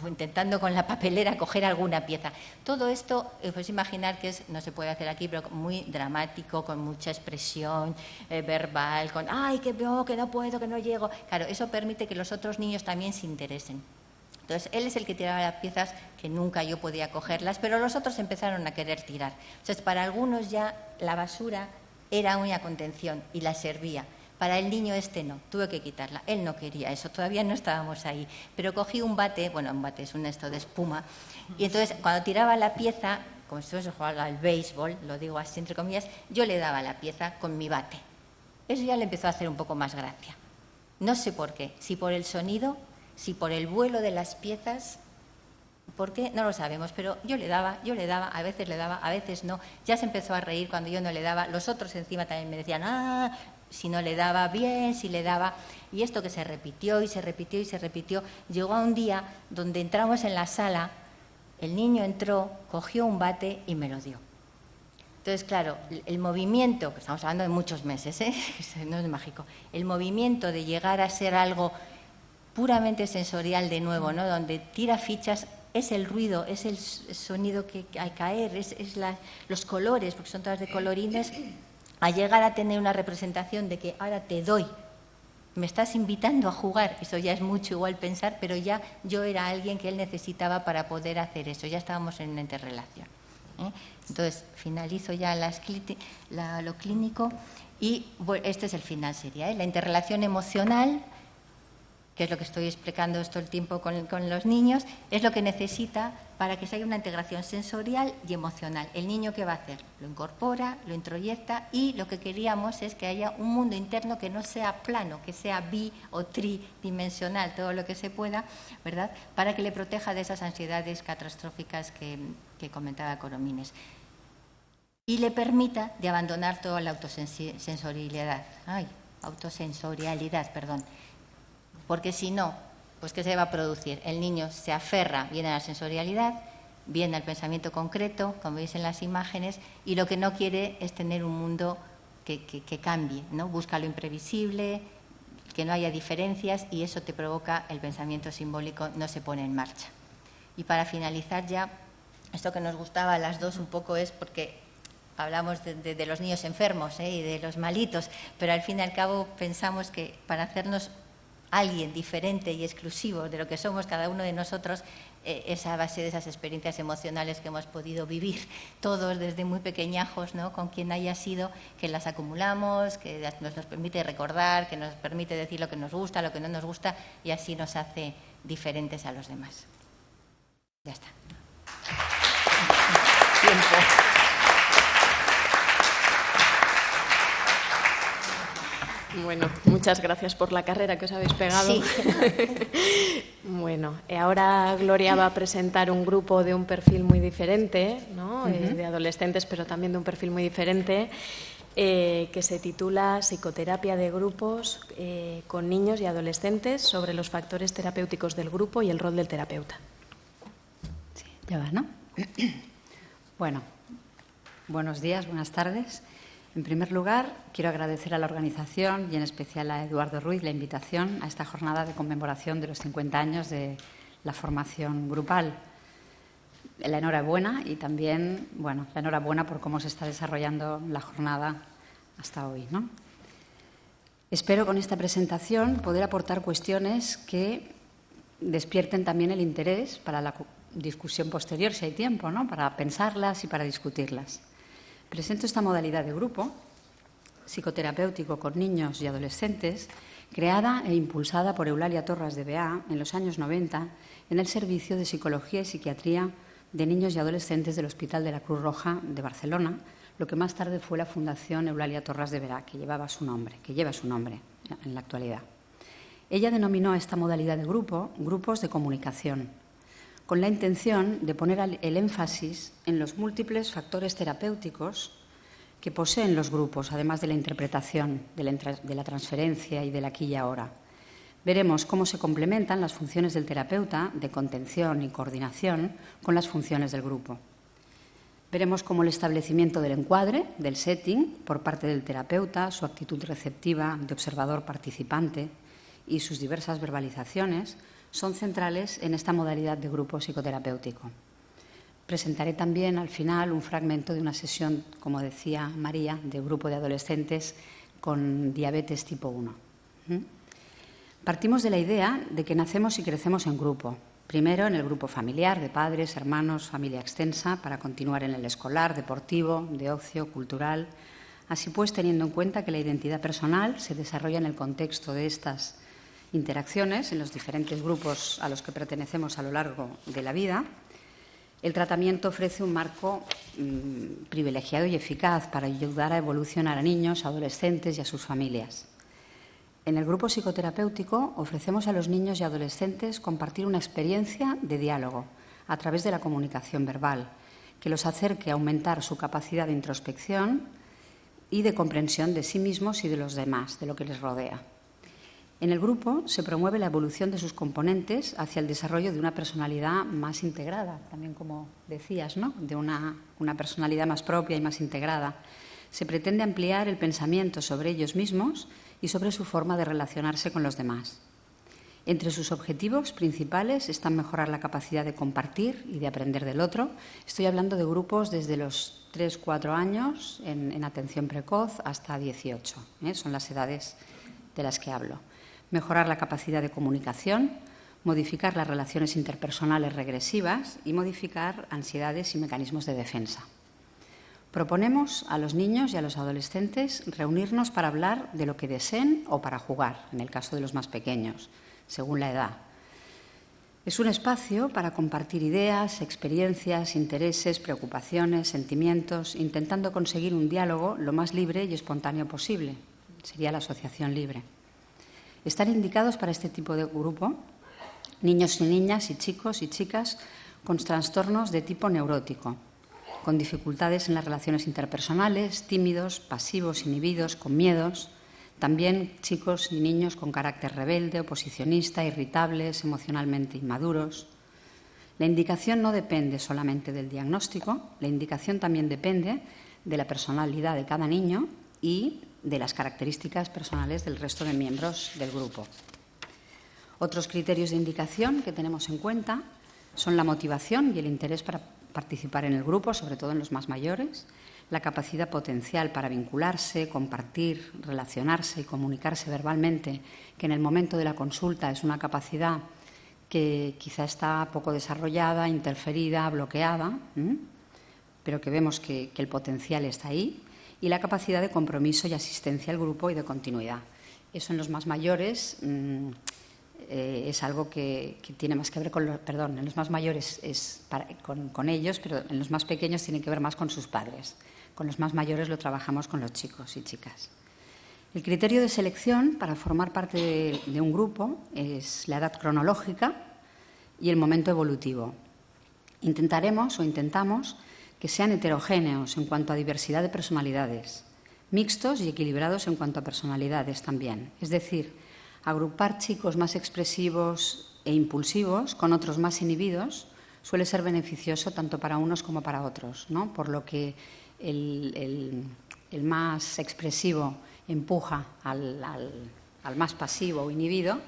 intentando con la papelera coger alguna pieza. Todo esto, pues imaginar que es, no se puede hacer aquí, pero muy dramático, con mucha expresión verbal, con ¡ay, que no puedo, que no llego! Claro, eso permite que los otros niños también se interesen. Entonces, él es el que tiraba las piezas que nunca yo podía cogerlas, pero los otros empezaron a querer tirar. Entonces, para algunos ya la basura era una contención y la servía. Para el niño este no, tuve que quitarla. Él no quería eso, todavía no estábamos ahí. Pero cogí un bate, bueno, un bate es un esto de espuma, y entonces cuando tiraba la pieza, como si se jugaba al béisbol, lo digo así entre comillas, yo le daba la pieza con mi bate. Eso ya le empezó a hacer un poco más gracia. No sé por qué, si por el sonido, si por el vuelo de las piezas, ¿por qué? No lo sabemos, pero yo le daba, a veces no. Ya se empezó a reír cuando yo no le daba. Los otros encima también me decían, si no le daba bien, si le daba. Y esto que se repitió y se repitió y se repitió, llegó a un día donde entramos en la sala, el niño entró, cogió un bate y me lo dio. Entonces, claro, el movimiento, que estamos hablando de muchos meses, no es mágico, el movimiento de llegar a ser algo puramente sensorial de nuevo, ¿no?, donde tira fichas, es el ruido, es el sonido que al caer, los colores, porque son todas de colorines, a llegar a tener una representación de que ahora te doy, me estás invitando a jugar, eso ya es mucho igual pensar, pero ya yo era alguien que él necesitaba para poder hacer eso, ya estábamos en una interrelación. Entonces, finalizo ya lo clínico y este es el final, sería la interrelación emocional, que es lo que estoy explicando todo el tiempo con los niños, es lo que necesita para que se haya una integración sensorial y emocional. ¿El niño qué va a hacer? Lo incorpora, lo introyecta y lo que queríamos es que haya un mundo interno que no sea plano, que sea bi- o tridimensional, todo lo que se pueda, ¿verdad?, para que le proteja de esas ansiedades catastróficas que comentaba Coromines. Y le permita de abandonar toda la autosensorialidad. Porque si no, pues ¿qué se va a producir? El niño se aferra bien a la sensorialidad, bien al pensamiento concreto, como veis en las imágenes, y lo que no quiere es tener un mundo que cambie, ¿no? Busca lo imprevisible, que no haya diferencias, y eso te provoca el pensamiento simbólico, no se pone en marcha. Y para finalizar ya, esto que nos gustaba a las dos un poco es porque hablamos de los niños enfermos y de los malitos, pero al fin y al cabo pensamos que para hacernos alguien diferente y exclusivo de lo que somos cada uno de nosotros, esa base de esas experiencias emocionales que hemos podido vivir todos desde muy pequeñajos, ¿no?, con quien haya sido, que las acumulamos, que nos permite recordar, que nos permite decir lo que nos gusta, lo que no nos gusta, y así nos hace diferentes a los demás. Ya está. Tiempo. Bueno, muchas gracias por la carrera que os habéis pegado. Sí. Bueno, ahora Gloria va a presentar un grupo de un perfil muy diferente, ¿no? De adolescentes, pero también de un perfil muy diferente, que se titula Psicoterapia de grupos con niños y adolescentes sobre los factores terapéuticos del grupo y el rol del terapeuta. Sí, ya va, ¿no? Bueno, buenos días, buenas tardes. En primer lugar, quiero agradecer a la organización y en especial a Eduardo Ruiz la invitación a esta jornada de conmemoración de los 50 años de la formación grupal. La enhorabuena y también, bueno, la enhorabuena por cómo se está desarrollando la jornada hasta hoy, ¿no? Espero con esta presentación poder aportar cuestiones que despierten también el interés para la discusión posterior, si hay tiempo, ¿no?, para pensarlas y para discutirlas. Presento esta modalidad de grupo psicoterapéutico con niños y adolescentes, creada e impulsada por Eulalia Torras de Beá en los años 90 en el Servicio de Psicología y Psiquiatría de Niños y Adolescentes del Hospital de la Cruz Roja de Barcelona, lo que más tarde fue la Fundación Eulalia Torras de Beá, que lleva su nombre en la actualidad. Ella denominó a esta modalidad de grupo grupos de comunicación, con la intención de poner el énfasis en los múltiples factores terapéuticos que poseen los grupos, además de la interpretación, de la transferencia y del aquí y ahora. Veremos cómo se complementan las funciones del terapeuta de contención y coordinación con las funciones del grupo. Veremos cómo el establecimiento del encuadre, del setting, por parte del terapeuta, su actitud receptiva de observador participante y sus diversas verbalizaciones son centrales en esta modalidad de grupo psicoterapéutico. Presentaré también al final un fragmento de una sesión, como decía María, de grupo de adolescentes con diabetes tipo 1. Partimos de la idea de que nacemos y crecemos en grupo. Primero en el grupo familiar, de padres, hermanos, familia extensa, para continuar en el escolar, deportivo, de ocio, cultural. Así pues, teniendo en cuenta que la identidad personal se desarrolla en el contexto de estas interacciones en los diferentes grupos a los que pertenecemos a lo largo de la vida, el tratamiento ofrece un marco privilegiado y eficaz para ayudar a evolucionar a niños, adolescentes y a sus familias. En el grupo psicoterapéutico ofrecemos a los niños y adolescentes compartir una experiencia de diálogo a través de la comunicación verbal, que los acerque a aumentar su capacidad de introspección y de comprensión de sí mismos y de los demás, de lo que les rodea. En el grupo se promueve la evolución de sus componentes hacia el desarrollo de una personalidad más integrada, también como decías, ¿no?, de una personalidad más propia y más integrada. Se pretende ampliar el pensamiento sobre ellos mismos y sobre su forma de relacionarse con los demás. Entre sus objetivos principales están mejorar la capacidad de compartir y de aprender del otro. Estoy hablando de grupos desde los 3-4 años en atención precoz hasta 18. Son las edades de las que hablo. Mejorar la capacidad de comunicación, modificar las relaciones interpersonales regresivas y modificar ansiedades y mecanismos de defensa. Proponemos a los niños y a los adolescentes reunirnos para hablar de lo que deseen o para jugar, en el caso de los más pequeños, según la edad. Es un espacio para compartir ideas, experiencias, intereses, preocupaciones, sentimientos, intentando conseguir un diálogo lo más libre y espontáneo posible. Sería la asociación libre. Están indicados para este tipo de grupo niños y niñas y chicos y chicas con trastornos de tipo neurótico, con dificultades en las relaciones interpersonales, tímidos, pasivos, inhibidos, con miedos. También chicos y niños con carácter rebelde, oposicionista, irritables, emocionalmente inmaduros. La indicación no depende solamente del diagnóstico, la indicación también depende de la personalidad de cada niño y de las características personales del resto de miembros del grupo. Otros criterios de indicación que tenemos en cuenta son la motivación y el interés para participar en el grupo, sobre todo en los más mayores, la capacidad potencial para vincularse, compartir, relacionarse y comunicarse verbalmente, que en el momento de la consulta es una capacidad que quizá está poco desarrollada, interferida, bloqueada, pero que vemos que el potencial está ahí, y la capacidad de compromiso y asistencia al grupo y de continuidad. Eso en los más mayores es algo que tiene más que ver con en los más mayores es con ellos, pero en los más pequeños tiene que ver más con sus padres. Con los más mayores lo trabajamos con los chicos y chicas. El criterio de selección para formar parte de un grupo es la edad cronológica y el momento evolutivo. Intentamos que sean heterogéneos en cuanto a diversidad de personalidades, mixtos y equilibrados en cuanto a personalidades también. Es decir, agrupar chicos más expresivos e impulsivos con otros más inhibidos suele ser beneficioso tanto para unos como para otros, ¿no? Por lo que el más expresivo empuja al más pasivo o inhibido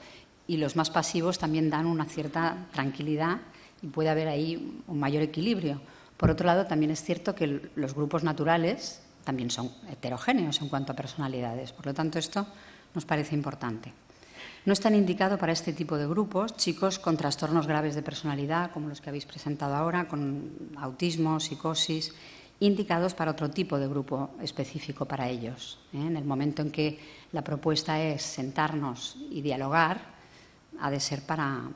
y los más pasivos también dan una cierta tranquilidad y puede haber ahí un mayor equilibrio. Por otro lado, también es cierto que los grupos naturales también son heterogéneos en cuanto a personalidades. Por lo tanto, esto nos parece importante. No están indicados para este tipo de grupos chicos con trastornos graves de personalidad, como los que habéis presentado ahora, con autismo, psicosis, indicados para otro tipo de grupo específico para ellos. En el momento en que la propuesta es sentarnos y dialogar, ha de ser para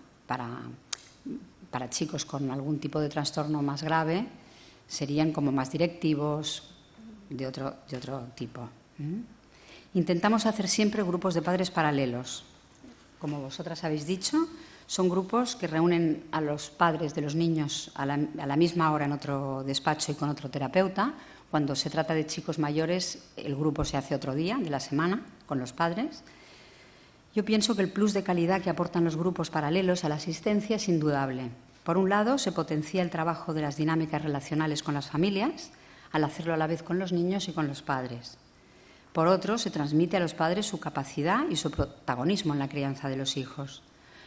chicos con algún tipo de trastorno más grave, serían como más directivos, de otro tipo. Intentamos hacer siempre grupos de padres paralelos. Como vosotras habéis dicho, son grupos que reúnen a los padres de los niños a la misma hora en otro despacho y con otro terapeuta. Cuando se trata de chicos mayores, el grupo se hace otro día de la semana con los padres. Yo pienso que el plus de calidad que aportan los grupos paralelos a la asistencia es indudable. Por un lado, se potencia el trabajo de las dinámicas relacionales con las familias, al hacerlo a la vez con los niños y con los padres. Por otro, se transmite a los padres su capacidad y su protagonismo en la crianza de los hijos.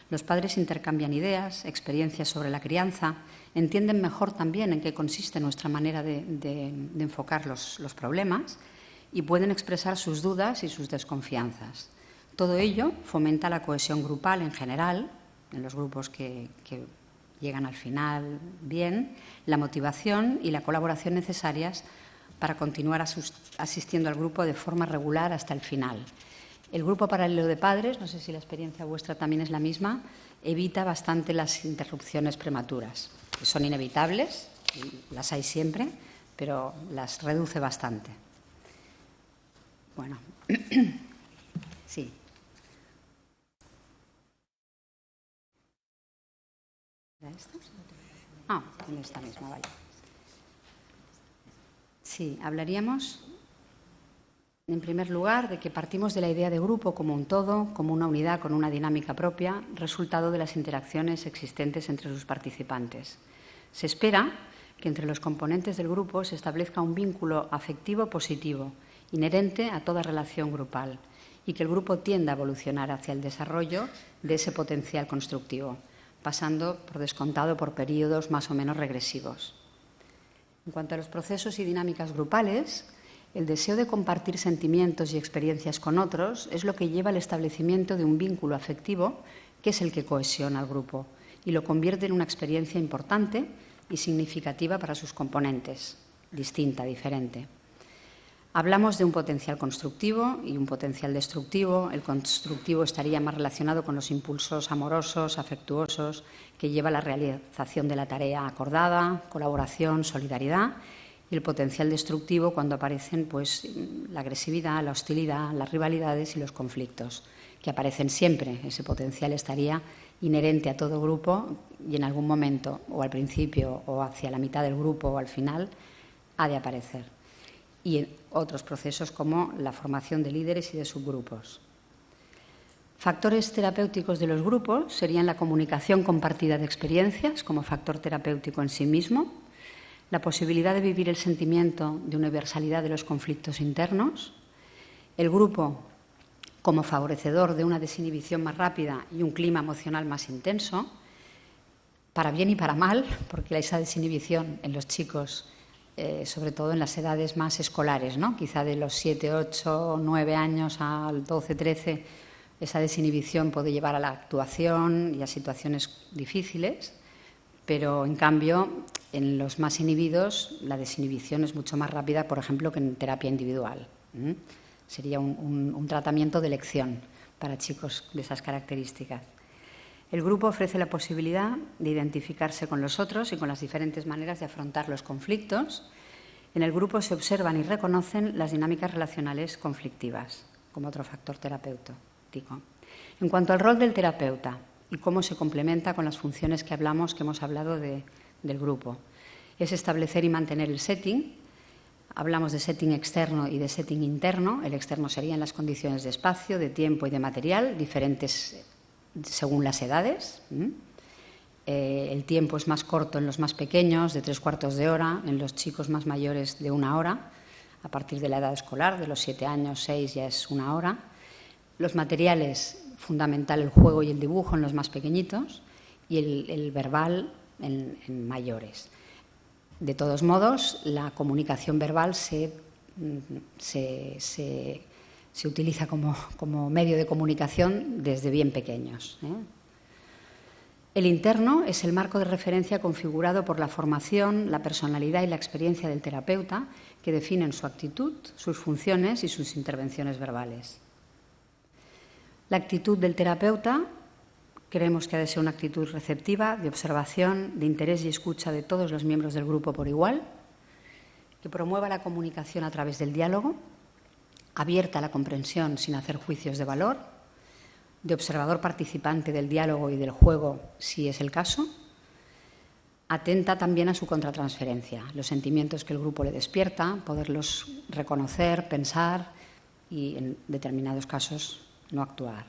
Los padres intercambian ideas, experiencias sobre la crianza, entienden mejor también en qué consiste nuestra manera de enfocar los problemas y pueden expresar sus dudas y sus desconfianzas. Todo ello fomenta la cohesión grupal en general, en los grupos que llegan al final bien, la motivación y la colaboración necesarias para continuar asistiendo al grupo de forma regular hasta el final. El grupo paralelo de padres, no sé si la experiencia vuestra también es la misma, evita bastante las interrupciones prematuras, que son inevitables, las hay siempre, pero las reduce bastante. Bueno, sí. ¿Era esta? Ah, en esta misma, vale. Sí, hablaríamos, en primer lugar, de que partimos de la idea de grupo como un todo, como una unidad con una dinámica propia, resultado de las interacciones existentes entre sus participantes. Se espera que entre los componentes del grupo se establezca un vínculo afectivo positivo, inherente a toda relación grupal, y que el grupo tienda a evolucionar hacia el desarrollo de ese potencial constructivo, pasando, por descontado, por periodos más o menos regresivos. En cuanto a los procesos y dinámicas grupales, el deseo de compartir sentimientos y experiencias con otros es lo que lleva al establecimiento de un vínculo afectivo que es el que cohesiona al grupo y lo convierte en una experiencia importante y significativa para sus componentes, distinta, diferente. Hablamos de un potencial constructivo y un potencial destructivo. El constructivo estaría más relacionado con los impulsos amorosos, afectuosos, que lleva a la realización de la tarea acordada, colaboración, solidaridad. Y el potencial destructivo cuando aparecen la agresividad, la hostilidad, las rivalidades y los conflictos, que aparecen siempre. Ese potencial estaría inherente a todo grupo y en algún momento, o al principio, o hacia la mitad del grupo, o al final, ha de aparecer. Y en otros procesos como la formación de líderes y de subgrupos. Factores terapéuticos de los grupos serían la comunicación compartida de experiencias como factor terapéutico en sí mismo, la posibilidad de vivir el sentimiento de universalidad de los conflictos internos, el grupo como favorecedor de una desinhibición más rápida y un clima emocional más intenso, para bien y para mal, porque esa desinhibición en los chicos, sobre todo en las edades más escolares, ¿no? Quizá de los 7, 8, 9 años al 12, 13, esa desinhibición puede llevar a la actuación y a situaciones difíciles, pero en cambio en los más inhibidos la desinhibición es mucho más rápida, por ejemplo, que en terapia individual. Sería un tratamiento de elección para chicos de esas características. El grupo ofrece la posibilidad de identificarse con los otros y con las diferentes maneras de afrontar los conflictos. En el grupo se observan y reconocen las dinámicas relacionales conflictivas, como otro factor terapéutico. En cuanto al rol del terapeuta y cómo se complementa con las funciones que hemos hablado del grupo, es establecer y mantener el setting. Hablamos de setting externo y de setting interno. El externo serían las condiciones de espacio, de tiempo y de material, diferentes según las edades. El tiempo es más corto en los más pequeños, de 3/4 de hora, en los chicos más mayores de 1 hora, a partir de la edad escolar, de los 7 años, 6 ya es 1 hora. Los materiales, fundamental el juego y el dibujo en los más pequeñitos y el verbal en mayores. De todos modos, la comunicación verbal se se utiliza como medio de comunicación desde bien pequeños. El interno es el marco de referencia configurado por la formación, la personalidad y la experiencia del terapeuta que definen su actitud, sus funciones y sus intervenciones verbales. La actitud del terapeuta creemos que ha de ser una actitud receptiva, de observación, de interés y escucha de todos los miembros del grupo por igual, que promueva la comunicación a través del diálogo, abierta a la comprensión sin hacer juicios de valor, de observador participante del diálogo y del juego, si es el caso, atenta también a su contratransferencia, los sentimientos que el grupo le despierta, poderlos reconocer, pensar y, en determinados casos, no actuar.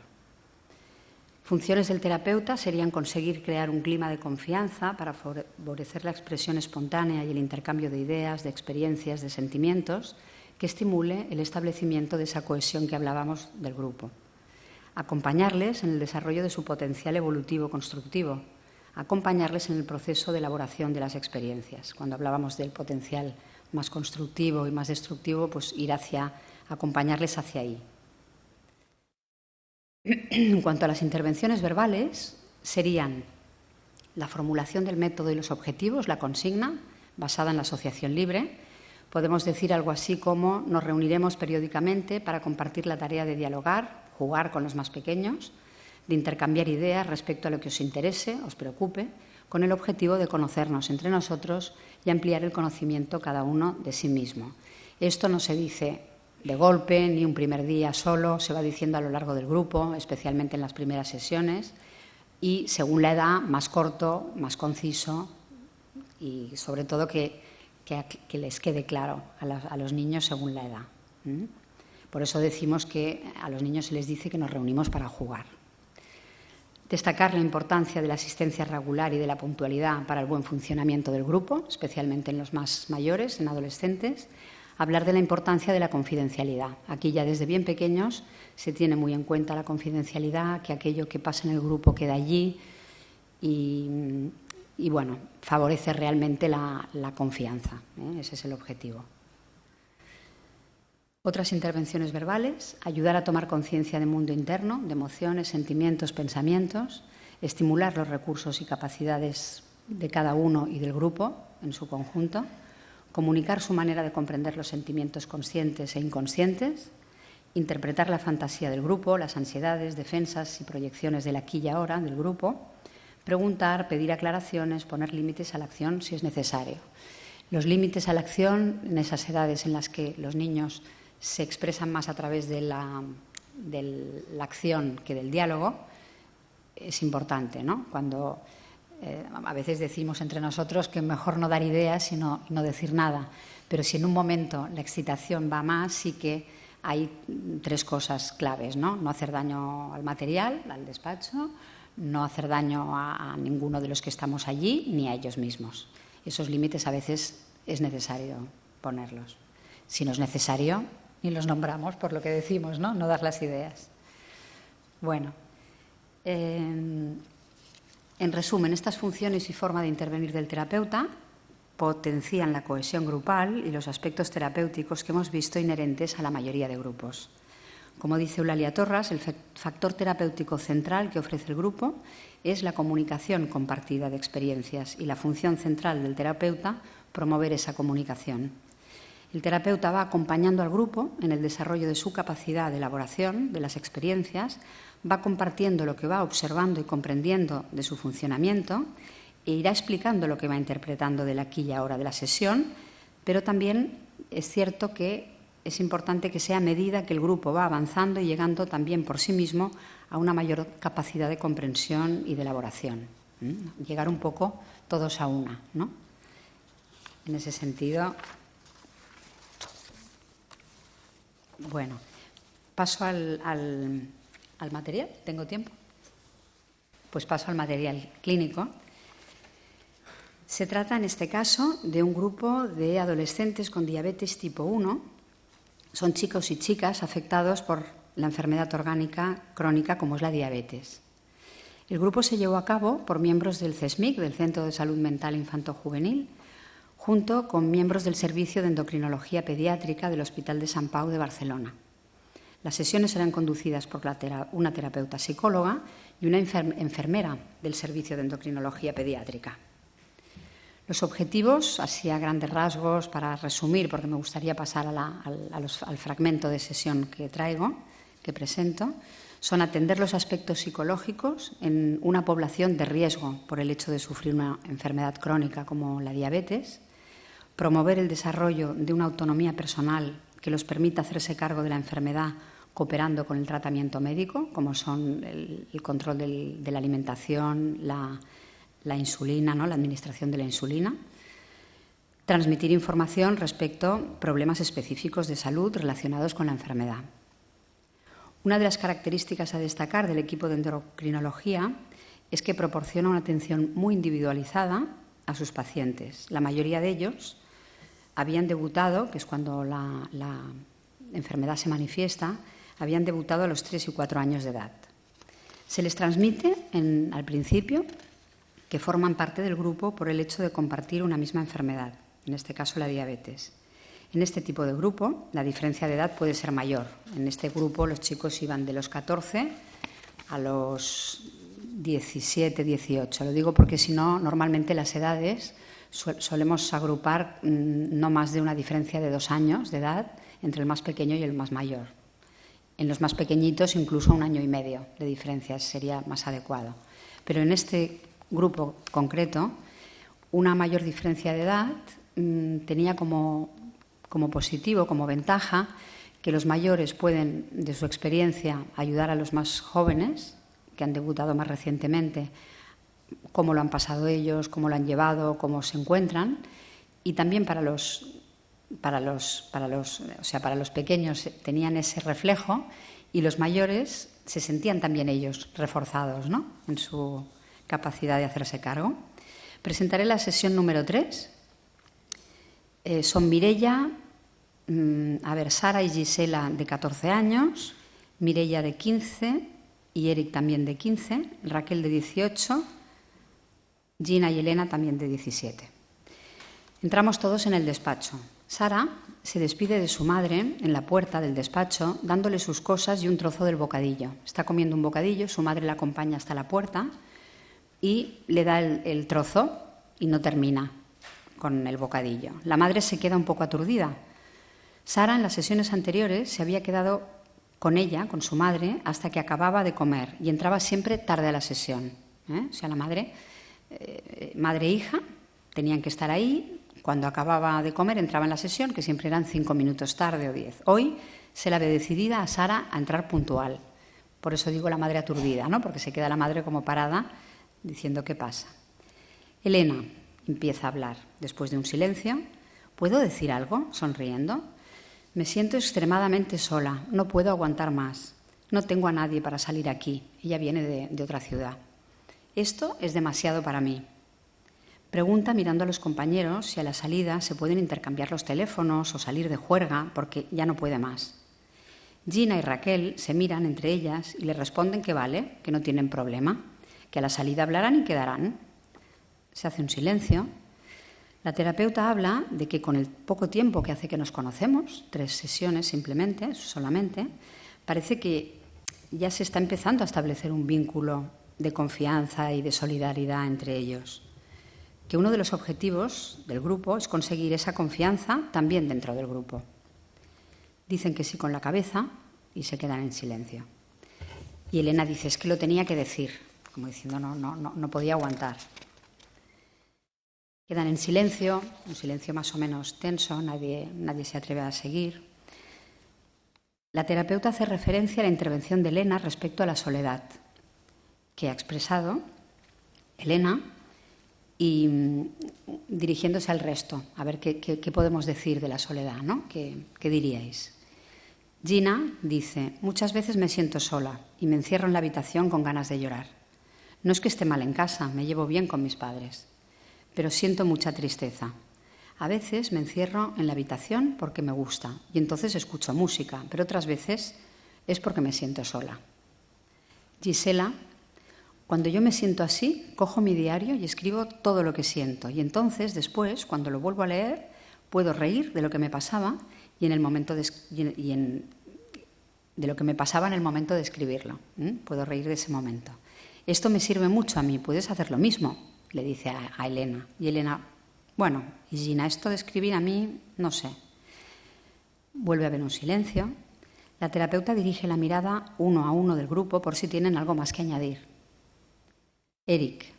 Funciones del terapeuta serían conseguir crear un clima de confianza para favorecer la expresión espontánea y el intercambio de ideas, de experiencias, de sentimientos, que estimule el establecimiento de esa cohesión que hablábamos del grupo. Acompañarles en el desarrollo de su potencial evolutivo constructivo, acompañarles en el proceso de elaboración de las experiencias. Cuando hablábamos del potencial más constructivo y más destructivo, pues acompañarles hacia ahí. En cuanto a las intervenciones verbales, serían la formulación del método y los objetivos, la consigna, basada en la asociación libre. Podemos decir algo así como: nos reuniremos periódicamente para compartir la tarea de dialogar, jugar con los más pequeños, de intercambiar ideas respecto a lo que os interese, os preocupe, con el objetivo de conocernos entre nosotros y ampliar el conocimiento cada uno de sí mismo. Esto no se dice de golpe, ni un primer día solo, se va diciendo a lo largo del grupo, especialmente en las primeras sesiones, y según la edad, más corto, más conciso y sobre todo que les quede claro a los niños según la edad. Por eso decimos que a los niños se les dice que nos reunimos para jugar. Destacar la importancia de la asistencia regular y de la puntualidad para el buen funcionamiento del grupo, especialmente en los más mayores, en adolescentes. Hablar de la importancia de la confidencialidad. Aquí ya desde bien pequeños se tiene muy en cuenta la confidencialidad, que aquello que pasa en el grupo queda allí y bueno, favorece realmente la confianza. Ese es el objetivo. Otras intervenciones verbales: ayudar a tomar conciencia del mundo interno, de emociones, sentimientos, pensamientos, estimular los recursos y capacidades de cada uno y del grupo en su conjunto, comunicar su manera de comprender los sentimientos conscientes e inconscientes, interpretar la fantasía del grupo, las ansiedades, defensas y proyecciones del aquí y ahora del grupo, preguntar, pedir aclaraciones, poner límites a la acción si es necesario. Los límites a la acción en esas edades en las que los niños se expresan más a través de la acción que del diálogo es importante, ¿no? Cuando a veces decimos entre nosotros que mejor no dar ideas y no decir nada, pero si en un momento la excitación va más, sí que hay tres cosas claves, ¿no? No hacer daño al material, al despacho, no hacer daño a ninguno de los que estamos allí ni a ellos mismos. Esos límites a veces es necesario ponerlos. Si no es necesario, ni los nombramos por lo que decimos, ¿no? No dar las ideas. Bueno, en resumen, estas funciones y forma de intervenir del terapeuta potencian la cohesión grupal y los aspectos terapéuticos que hemos visto inherentes a la mayoría de grupos. Como dice Eulalia Torras, el factor terapéutico central que ofrece el grupo es la comunicación compartida de experiencias y la función central del terapeuta promover esa comunicación. El terapeuta va acompañando al grupo en el desarrollo de su capacidad de elaboración de las experiencias, va compartiendo lo que va observando y comprendiendo de su funcionamiento e irá explicando lo que va interpretando del aquí y ahora de la sesión, pero también es cierto que es importante que sea a medida que el grupo va avanzando y llegando también por sí mismo a una mayor capacidad de comprensión y de elaboración. Llegar un poco todos a una, ¿no? En ese sentido, bueno, paso al material. ¿Tengo tiempo? Pues paso al material clínico. Se trata, en este caso, de un grupo de adolescentes con diabetes tipo 1. Son chicos y chicas afectados por la enfermedad orgánica crónica como es la diabetes. El grupo se llevó a cabo por miembros del CSMIC, del Centro de Salud Mental Infanto-Juvenil, junto con miembros del Servicio de Endocrinología Pediátrica del Hospital de Sant Pau de Barcelona. Las sesiones serán conducidas por una terapeuta psicóloga y una enfermera del Servicio de Endocrinología Pediátrica. Los objetivos, así a grandes rasgos, para resumir, porque me gustaría pasar al fragmento de sesión que traigo, que presento, son atender los aspectos psicológicos en una población de riesgo por el hecho de sufrir una enfermedad crónica como la diabetes, promover el desarrollo de una autonomía personal que los permita hacerse cargo de la enfermedad cooperando con el tratamiento médico, como son el control de la alimentación, la insulina, ¿no?, la administración de la insulina. Transmitir información respecto a problemas específicos de salud relacionados con la enfermedad. Una de las características a destacar del equipo de endocrinología es que proporciona una atención muy individualizada a sus pacientes. La mayoría de ellos habían debutado, que es cuando la enfermedad se manifiesta, habían debutado a los 3 y 4 años de edad. Se les transmite al principio que forman parte del grupo por el hecho de compartir una misma enfermedad, en este caso la diabetes. En este tipo de grupo, la diferencia de edad puede ser mayor. En este grupo los chicos iban de los 14 a los 17, 18. Lo digo porque si no, normalmente las edades solemos agrupar no más de una diferencia de 2 años de edad entre el más pequeño y el más mayor. En los más pequeñitos incluso 1 año y medio de diferencia sería más adecuado. Pero en este grupo concreto, una mayor diferencia de edad tenía como positivo, como ventaja, que los mayores pueden, de su experiencia, ayudar a los más jóvenes, que han debutado más recientemente, cómo lo han pasado ellos, cómo lo han llevado, cómo se encuentran, y también para los pequeños tenían ese reflejo y los mayores se sentían también ellos reforzados, ¿no?, en su capacidad de hacerse cargo. Presentaré la sesión número 3. Son Mireia, Sara y Gisela de 14 años, Mireia de 15 y Eric también de 15, Raquel de 18, Gina y Elena también de 17. Entramos todos en el despacho. Sara se despide de su madre en la puerta del despacho dándole sus cosas y un trozo del bocadillo. Está comiendo un bocadillo, su madre la acompaña hasta la puerta y le da el trozo y no termina con el bocadillo. La madre se queda un poco aturdida. Sara en las sesiones anteriores se había quedado con ella, con su madre, hasta que acababa de comer y entraba siempre tarde a la sesión. O sea, la madre e hija tenían que estar ahí. Cuando acababa de comer entraba en la sesión, que siempre eran 5 minutos tarde o 10. Hoy se la ve decidida a Sara a entrar puntual. Por eso digo la madre aturdida, ¿no?, porque se queda la madre como parada diciendo qué pasa. Elena empieza a hablar después de un silencio. ¿Puedo decir algo?, sonriendo. Me siento extremadamente sola, no puedo aguantar más. No tengo a nadie para salir aquí. Ella viene de otra ciudad. Esto es demasiado para mí. Pregunta mirando a los compañeros si a la salida se pueden intercambiar los teléfonos o salir de juerga porque ya no puede más. Gina y Raquel se miran entre ellas y le responden que vale, que no tienen problema, que a la salida hablarán y quedarán. Se hace un silencio. La terapeuta habla de que con el poco tiempo que hace que nos conocemos, 3 sesiones simplemente, solamente, parece que ya se está empezando a establecer un vínculo de confianza y de solidaridad entre ellos. Que uno de los objetivos del grupo es conseguir esa confianza también dentro del grupo. Dicen que sí con la cabeza y se quedan en silencio. Y Elena dice, es que lo tenía que decir, como diciendo no podía aguantar. Quedan en silencio, un silencio más o menos tenso, nadie se atreve a seguir. La terapeuta hace referencia a la intervención de Elena respecto a la soledad, que ha expresado Elena, y dirigiéndose al resto, a ver qué podemos decir de la soledad, ¿no? ¿Qué diríais? Gina dice, muchas veces me siento sola y me encierro en la habitación con ganas de llorar. No es que esté mal en casa, me llevo bien con mis padres, pero siento mucha tristeza. A veces me encierro en la habitación porque me gusta y entonces escucho música, pero otras veces es porque me siento sola. Gisela, cuando yo me siento así, cojo mi diario y escribo todo lo que siento y entonces después, cuando lo vuelvo a de lo que me pasaba y en el momento de lo que me pasaba en el momento de escribirlo. Puedo reír de ese momento. Esto me sirve mucho a mí, puedes hacer lo mismo, le dice a Elena. Y Elena, bueno, y Gina, esto de escribir a mí, no sé. Vuelve a haber un silencio. La terapeuta dirige la mirada uno a uno del grupo por si tienen algo más que añadir. Eric,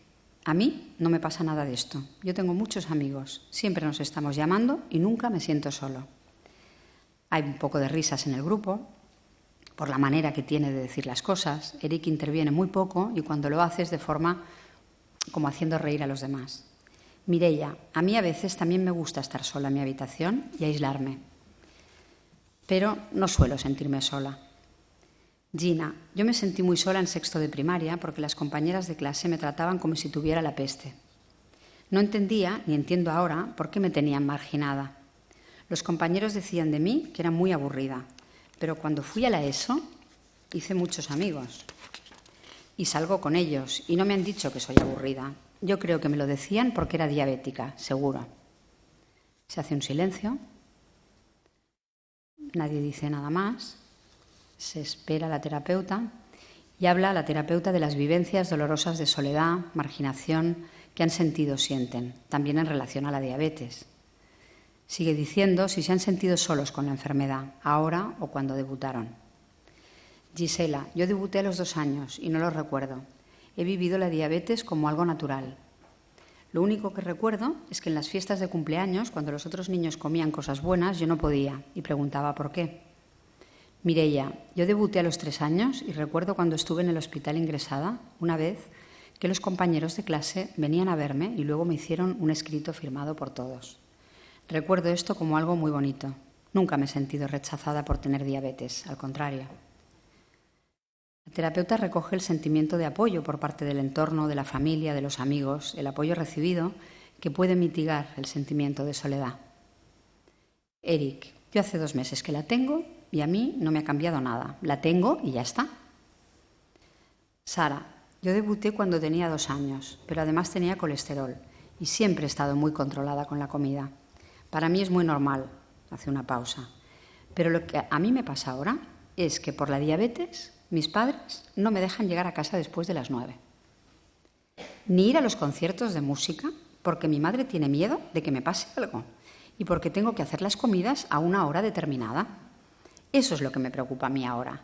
a mí no me pasa nada de esto. Yo tengo muchos amigos, siempre nos estamos llamando y nunca me siento solo. Hay un poco de risas en el grupo por la manera que tiene de decir las cosas. Eric interviene muy poco y cuando lo hace es de forma como haciendo reír a los demás. Mireia, a mí a veces también me gusta estar sola en mi habitación y aislarme, pero no suelo sentirme sola. Gina, yo me sentí muy sola en sexto de primaria porque las compañeras de clase me trataban como si tuviera la peste. No entendía, ni entiendo ahora, por qué me tenían marginada. Los compañeros decían de mí que era muy aburrida, pero cuando fui a la ESO hice muchos amigos y salgo con ellos y no me han dicho que soy aburrida. Yo creo que me lo decían porque era diabética, seguro. Se hace un silencio. Nadie dice nada más. Se espera a la terapeuta y habla la terapeuta de las vivencias dolorosas de soledad, marginación que han sentido o sienten, también en relación a la diabetes. Sigue diciendo si se han sentido solos con la enfermedad, ahora o cuando debutaron. Gisela, yo debuté a los 2 años y no lo recuerdo. He vivido la diabetes como algo natural. Lo único que recuerdo es que en las fiestas de cumpleaños, cuando los otros niños comían cosas buenas, yo no podía y preguntaba por qué. Mireia, yo debuté a los 3 años y recuerdo cuando estuve en el hospital ingresada, una vez que los compañeros de clase venían a verme y luego me hicieron un escrito firmado por todos. Recuerdo esto como algo muy bonito. Nunca me he sentido rechazada por tener diabetes, al contrario. La terapeuta recoge el sentimiento de apoyo por parte del entorno, de la familia, de los amigos, el apoyo recibido que puede mitigar el sentimiento de soledad. Eric, yo hace 2 meses que la tengo y a mí no me ha cambiado nada. La tengo y ya está. Sara, yo debuté cuando tenía 2 años, pero además tenía colesterol y siempre he estado muy controlada con la comida. Para mí es muy normal, hace una pausa. Pero lo que a mí me pasa ahora es que por la diabetes mis padres no me dejan llegar a casa después de las 9. Ni ir a los conciertos de música porque mi madre tiene miedo de que me pase algo y porque tengo que hacer las comidas a una hora determinada. Eso es lo que me preocupa a mí ahora.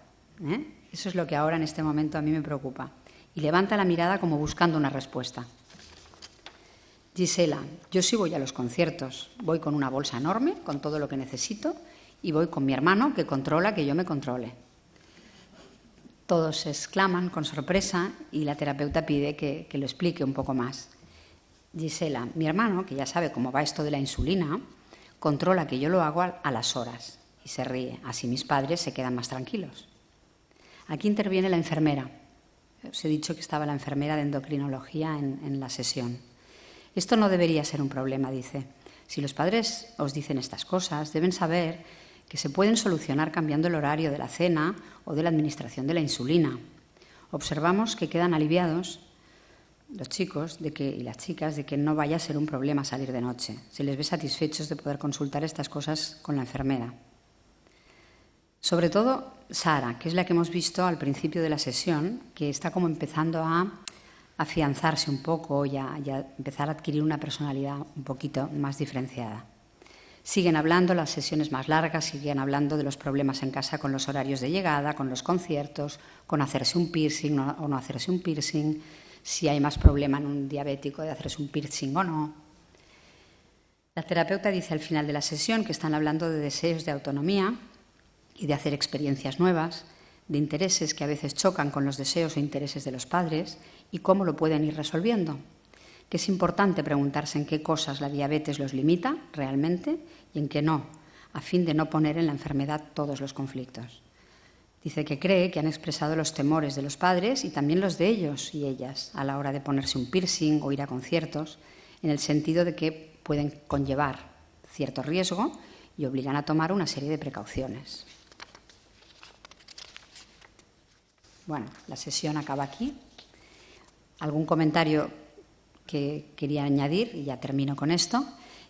Eso es lo que ahora en este momento a mí me preocupa. Y levanta la mirada como buscando una respuesta. Gisela, yo sí voy a los conciertos. Voy con una bolsa enorme, con todo lo que necesito, y voy con mi hermano que controla que yo me controle. Todos se exclaman con sorpresa y la terapeuta pide que lo explique un poco más. Gisela, mi hermano, que ya sabe cómo va esto de la insulina, controla que yo lo hago a las horas. Y se ríe. Así mis padres se quedan más tranquilos. Aquí interviene la enfermera. Os he dicho que estaba la enfermera de endocrinología en la sesión. Esto no debería ser un problema, dice. Si los padres os dicen estas cosas, deben saber que se pueden solucionar cambiando el horario de la cena o de la administración de la insulina. Observamos que quedan aliviados los chicos y las chicas de que no vaya a ser un problema salir de noche. Se les ve satisfechos de poder consultar estas cosas con la enfermera. Sobre todo Sara, que es la que hemos visto al principio de la sesión, que está como empezando a afianzarse un poco y a empezar a adquirir una personalidad un poquito más diferenciada. Siguen hablando las sesiones más largas, siguen hablando de los problemas en casa con los horarios de llegada, con los conciertos, con hacerse un piercing o no hacerse un piercing, si hay más problema en un diabético de hacerse un piercing o no. La terapeuta dice al final de la sesión que están hablando de deseos de autonomía y de hacer experiencias nuevas, de intereses que a veces chocan con los deseos o intereses de los padres y cómo lo pueden ir resolviendo. Que es importante preguntarse en qué cosas la diabetes los limita realmente y en qué no, a fin de no poner en la enfermedad todos los conflictos. Dice que cree que han expresado los temores de los padres y también los de ellos y ellas a la hora de ponerse un piercing o ir a conciertos, en el sentido de que pueden conllevar cierto riesgo y obligan a tomar una serie de precauciones. Bueno, la sesión acaba aquí. ¿Algún comentario que quería añadir? Y ya termino con esto.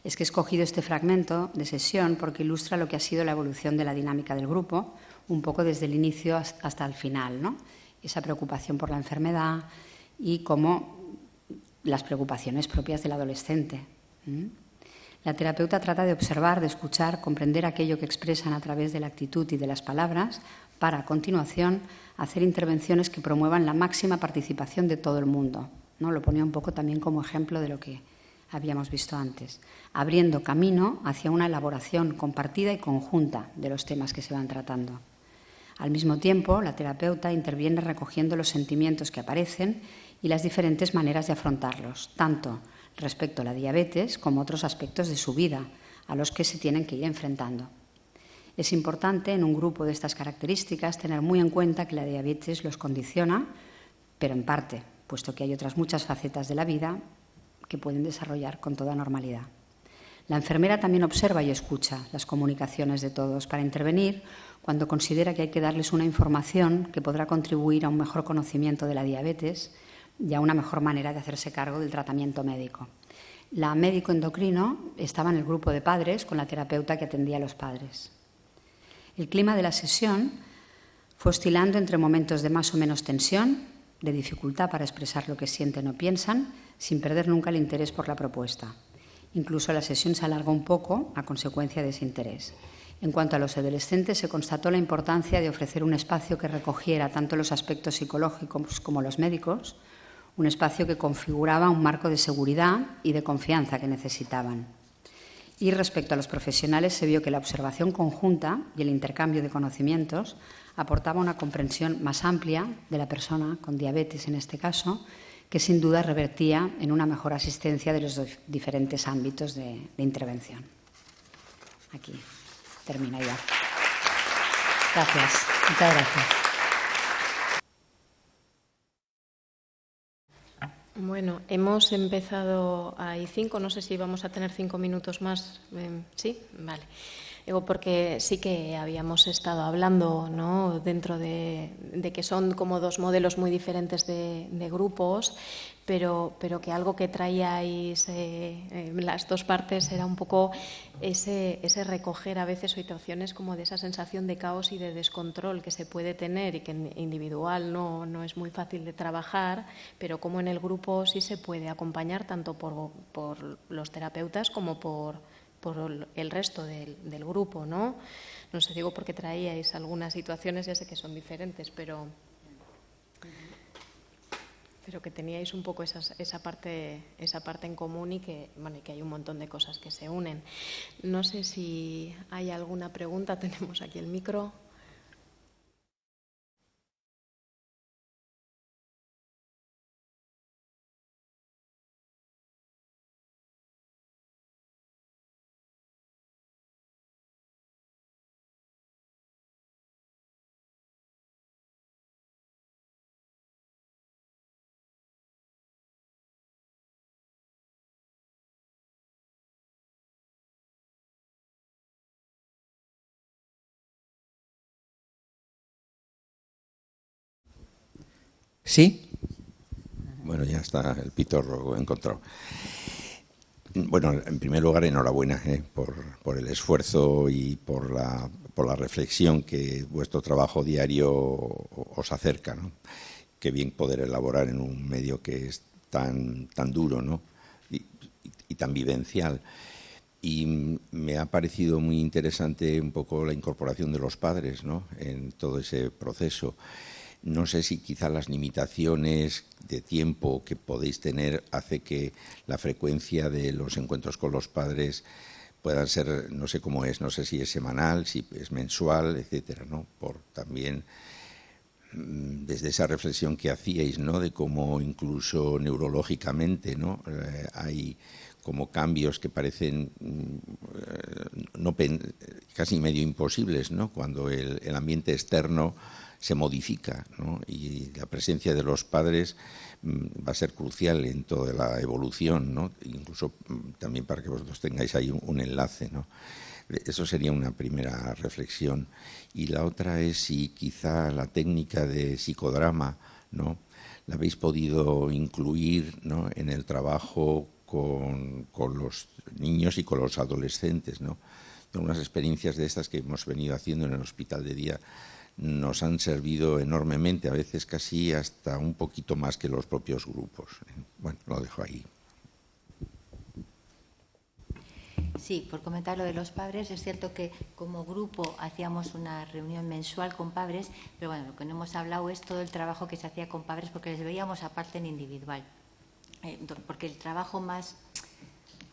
es que he escogido este fragmento de sesión porque ilustra lo que ha sido la evolución de la dinámica del grupo, un poco desde el inicio hasta el final, ¿no? Esa preocupación por la enfermedad y cómo las preocupaciones propias del adolescente. La terapeuta trata de observar, de escuchar, comprender aquello que expresan a través de la actitud y de las palabras para, a continuación, hacer intervenciones que promuevan la máxima participación de todo el mundo, ¿no? Lo ponía un poco también como ejemplo de lo que habíamos visto antes, abriendo camino hacia una elaboración compartida y conjunta de los temas que se van tratando. Al mismo tiempo, la terapeuta interviene recogiendo los sentimientos que aparecen y las diferentes maneras de afrontarlos, tanto respecto a la diabetes como otros aspectos de su vida, a los que se tienen que ir enfrentando. Es importante en un grupo de estas características tener muy en cuenta que la diabetes los condiciona, pero en parte, puesto que hay otras muchas facetas de la vida que pueden desarrollar con toda normalidad. La enfermera también observa y escucha las comunicaciones de todos para intervenir cuando considera que hay que darles una información que podrá contribuir a un mejor conocimiento de la diabetes y a una mejor manera de hacerse cargo del tratamiento médico. La médico endocrino estaba en el grupo de padres con la terapeuta que atendía a los padres. El clima de la sesión fue oscilando entre momentos de más o menos tensión, de dificultad para expresar lo que sienten o piensan, sin perder nunca el interés por la propuesta. Incluso la sesión se alargó un poco a consecuencia de ese interés. En cuanto a los adolescentes, se constató la importancia de ofrecer un espacio que recogiera tanto los aspectos psicológicos como los médicos, un espacio que configuraba un marco de seguridad y de confianza que necesitaban. Y respecto a los profesionales, se vio que la observación conjunta y el intercambio de conocimientos aportaba una comprensión más amplia de la persona con diabetes, en este caso, que sin duda revertía en una mejor asistencia de los diferentes ámbitos de intervención. Aquí termina ya. Gracias. Muchas gracias. Bueno, hemos empezado, hay 5, no sé si vamos a tener 5 minutos más. ¿Sí? Vale. Digo, porque sí que habíamos estado hablando, ¿no?, dentro de que son como dos modelos muy diferentes de grupos, pero que algo que traíais las dos partes era un poco ese recoger a veces situaciones como de esa sensación de caos y de descontrol que se puede tener y que en individual no es muy fácil de trabajar, pero como en el grupo sí se puede acompañar tanto por los terapeutas como por el resto del grupo, ¿no? No sé, digo porque traíais algunas situaciones, ya sé que son diferentes, pero que teníais un poco esa parte en común y que hay un montón de cosas que se unen. No sé si hay alguna pregunta, tenemos aquí el micro. ¿Sí? Bueno, ya está el pitorro encontrado. Bueno, en primer lugar, enhorabuena por el esfuerzo y por la reflexión que vuestro trabajo diario os acerca, ¿no? Qué bien poder elaborar en un medio que es tan duro, ¿no?, y tan vivencial. Y me ha parecido muy interesante un poco la incorporación de los padres, ¿no?, en todo ese proceso. No sé si quizá las limitaciones de tiempo que podéis tener hace que la frecuencia de los encuentros con los padres puedan ser, no sé cómo es, no sé si es semanal, si es mensual, etcétera, ¿no? Por también desde esa reflexión que hacíais, ¿no?, de cómo incluso neurológicamente, ¿no?, hay como cambios que parecen casi medio imposibles, ¿no?, cuando el ambiente externo se modifica, ¿no?, y la presencia de los padres va a ser crucial en toda la evolución, ¿no?, incluso también para que vosotros tengáis ahí un enlace, ¿no? Eso sería una primera reflexión. Y la otra es si quizá la técnica de psicodrama, ¿no?, la habéis podido incluir, ¿no?, en el trabajo con los niños y con los adolescentes, ¿no? Unas experiencias de estas que hemos venido haciendo en el hospital de día nos han servido enormemente, a veces casi hasta un poquito más que los propios grupos. Bueno, lo dejo ahí. Sí, por comentar lo de los padres, es cierto que como grupo hacíamos una reunión mensual con padres, pero bueno, lo que no hemos hablado es todo el trabajo que se hacía con padres porque les veíamos aparte en individual. Porque el trabajo más,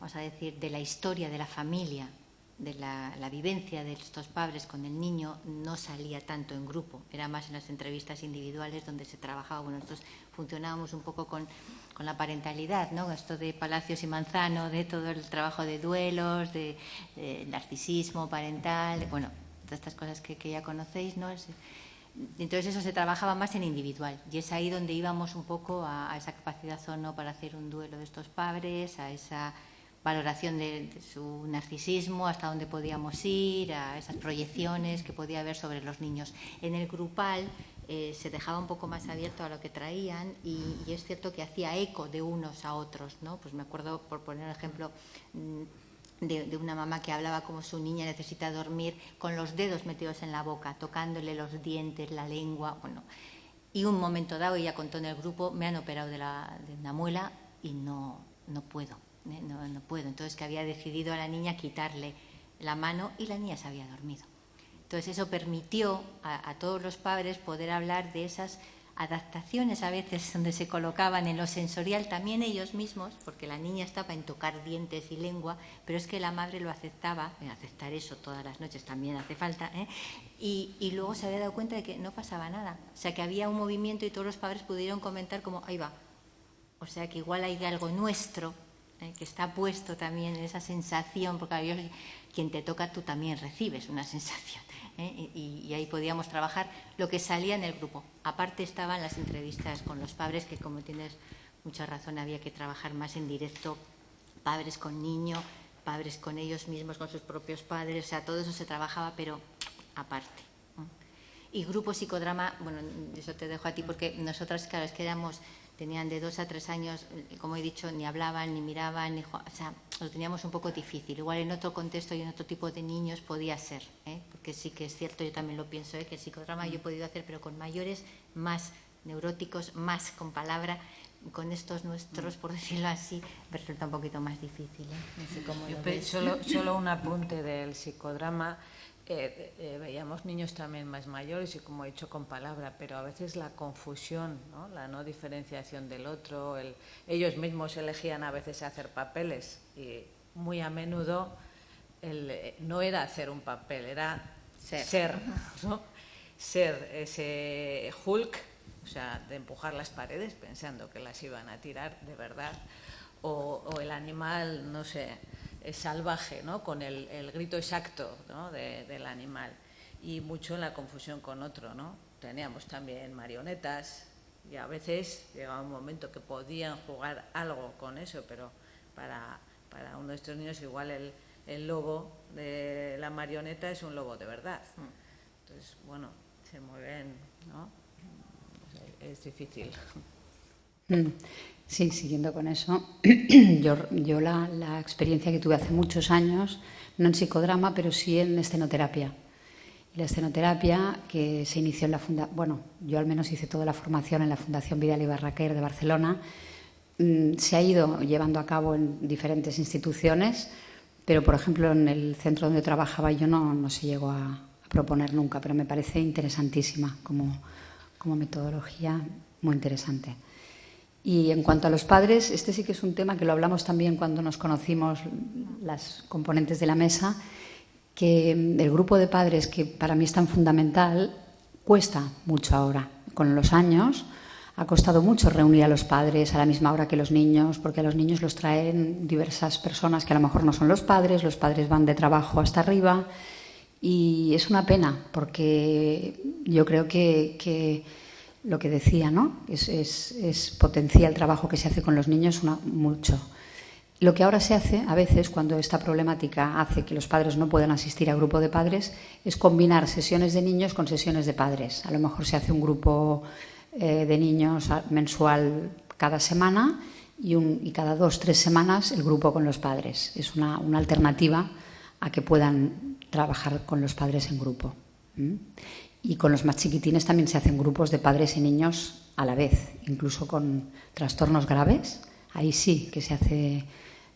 vamos a decir, de la historia de la familia, de la vivencia de estos padres con el niño no salía tanto en grupo, era más en las entrevistas individuales donde se trabajaba. Bueno, nosotros funcionábamos un poco con la parentalidad, ¿no? Esto de Palacios y Manzano, de todo el trabajo de duelos, de narcisismo parental, bueno, todas estas cosas que ya conocéis, ¿no? Entonces eso se trabajaba más en individual y es ahí donde íbamos un poco a esa capacidad o no para hacer un duelo de estos padres, a esa valoración de su narcisismo, hasta dónde podíamos ir, a esas proyecciones que podía haber sobre los niños. En el grupal se dejaba un poco más abierto a lo que traían y es cierto que hacía eco de unos a otros, ¿no? Pues me acuerdo, por poner un ejemplo, de una mamá que hablaba como su niña necesita dormir con los dedos metidos en la boca, tocándole los dientes, la lengua, bueno. Y un momento dado, ella contó en el grupo, me han operado de una muela y no puedo. No puedo. Entonces, que había decidido a la niña quitarle la mano y la niña se había dormido. Entonces, eso permitió a todos los padres poder hablar de esas adaptaciones a veces donde se colocaban en lo sensorial también ellos mismos, porque la niña estaba en tocar dientes y lengua, pero es que la madre lo aceptaba, en aceptar eso todas las noches también hace falta, y luego se había dado cuenta de que no pasaba nada. O sea, que había un movimiento y todos los padres pudieron comentar como, ahí va. O sea, que igual hay algo nuestro que está puesto también en esa sensación, porque a Dios, quien te toca tú también recibes una sensación, y ahí podíamos trabajar lo que salía en el grupo. Aparte estaban las entrevistas con los padres, que como tienes mucha razón, había que trabajar más en directo, padres con niños, padres con ellos mismos, con sus propios padres, o sea, todo eso se trabajaba, pero aparte. Y grupo psicodrama, bueno, eso te dejo a ti, porque nosotras, claro, es que tenían de 2 a 3 años, como he dicho, ni hablaban, ni miraban, o sea, lo teníamos un poco difícil. Igual en otro contexto y en otro tipo de niños podía ser, porque sí que es cierto, yo también lo pienso, que el psicodrama yo he podido hacer, pero con mayores, más neuróticos, más con palabra, con estos nuestros, por decirlo así, me resulta un poquito más difícil. No sé cómo lo ves. Solo un apunte del psicodrama. Veíamos niños también más mayores y, como he dicho, con palabra, pero a veces la confusión, ¿no? La no diferenciación del otro, ellos mismos elegían a veces hacer papeles y muy a menudo no era hacer un papel, era ser, ¿no? Ser ese Hulk, o sea, de empujar las paredes pensando que las iban a tirar de verdad, o el animal, no sé, salvaje, ¿no? Con el grito exacto, ¿no? del animal, y mucho en la confusión con otro, ¿no? Teníamos también marionetas y a veces llegaba un momento que podían jugar algo con eso, pero para uno de estos niños igual el lobo de la marioneta es un lobo de verdad. Entonces, bueno, se mueven, ¿no? Es difícil. Sí, siguiendo con eso, yo la experiencia que tuve hace muchos años, no en psicodrama, pero sí en escenoterapia. Y la escenoterapia, que se inició en la Fundación, bueno, yo al menos hice toda la formación en la Fundación Vidal y Barraquer de Barcelona, se ha ido llevando a cabo en diferentes instituciones, pero por ejemplo en el centro donde trabajaba yo no se llegó a proponer nunca, pero me parece interesantísima como metodología, muy interesante. Y en cuanto a los padres, este sí que es un tema que lo hablamos también cuando nos conocimos las componentes de la mesa, que el grupo de padres, que para mí es tan fundamental, cuesta mucho ahora. Con los años ha costado mucho reunir a los padres a la misma hora que los niños, porque a los niños los traen diversas personas que a lo mejor no son los padres van de trabajo hasta arriba, y es una pena, porque yo creo que lo que decía, ¿no? Es potencia el trabajo que se hace con los niños mucho. Lo que ahora se hace, a veces, cuando esta problemática hace que los padres no puedan asistir a grupo de padres, es combinar sesiones de niños con sesiones de padres. A lo mejor se hace un grupo de niños mensual cada semana y cada 2 o 3 semanas el grupo con los padres. Es una alternativa a que puedan trabajar con los padres en grupo. Y con los más chiquitines también se hacen grupos de padres y niños a la vez, incluso con trastornos graves. Ahí sí que se hace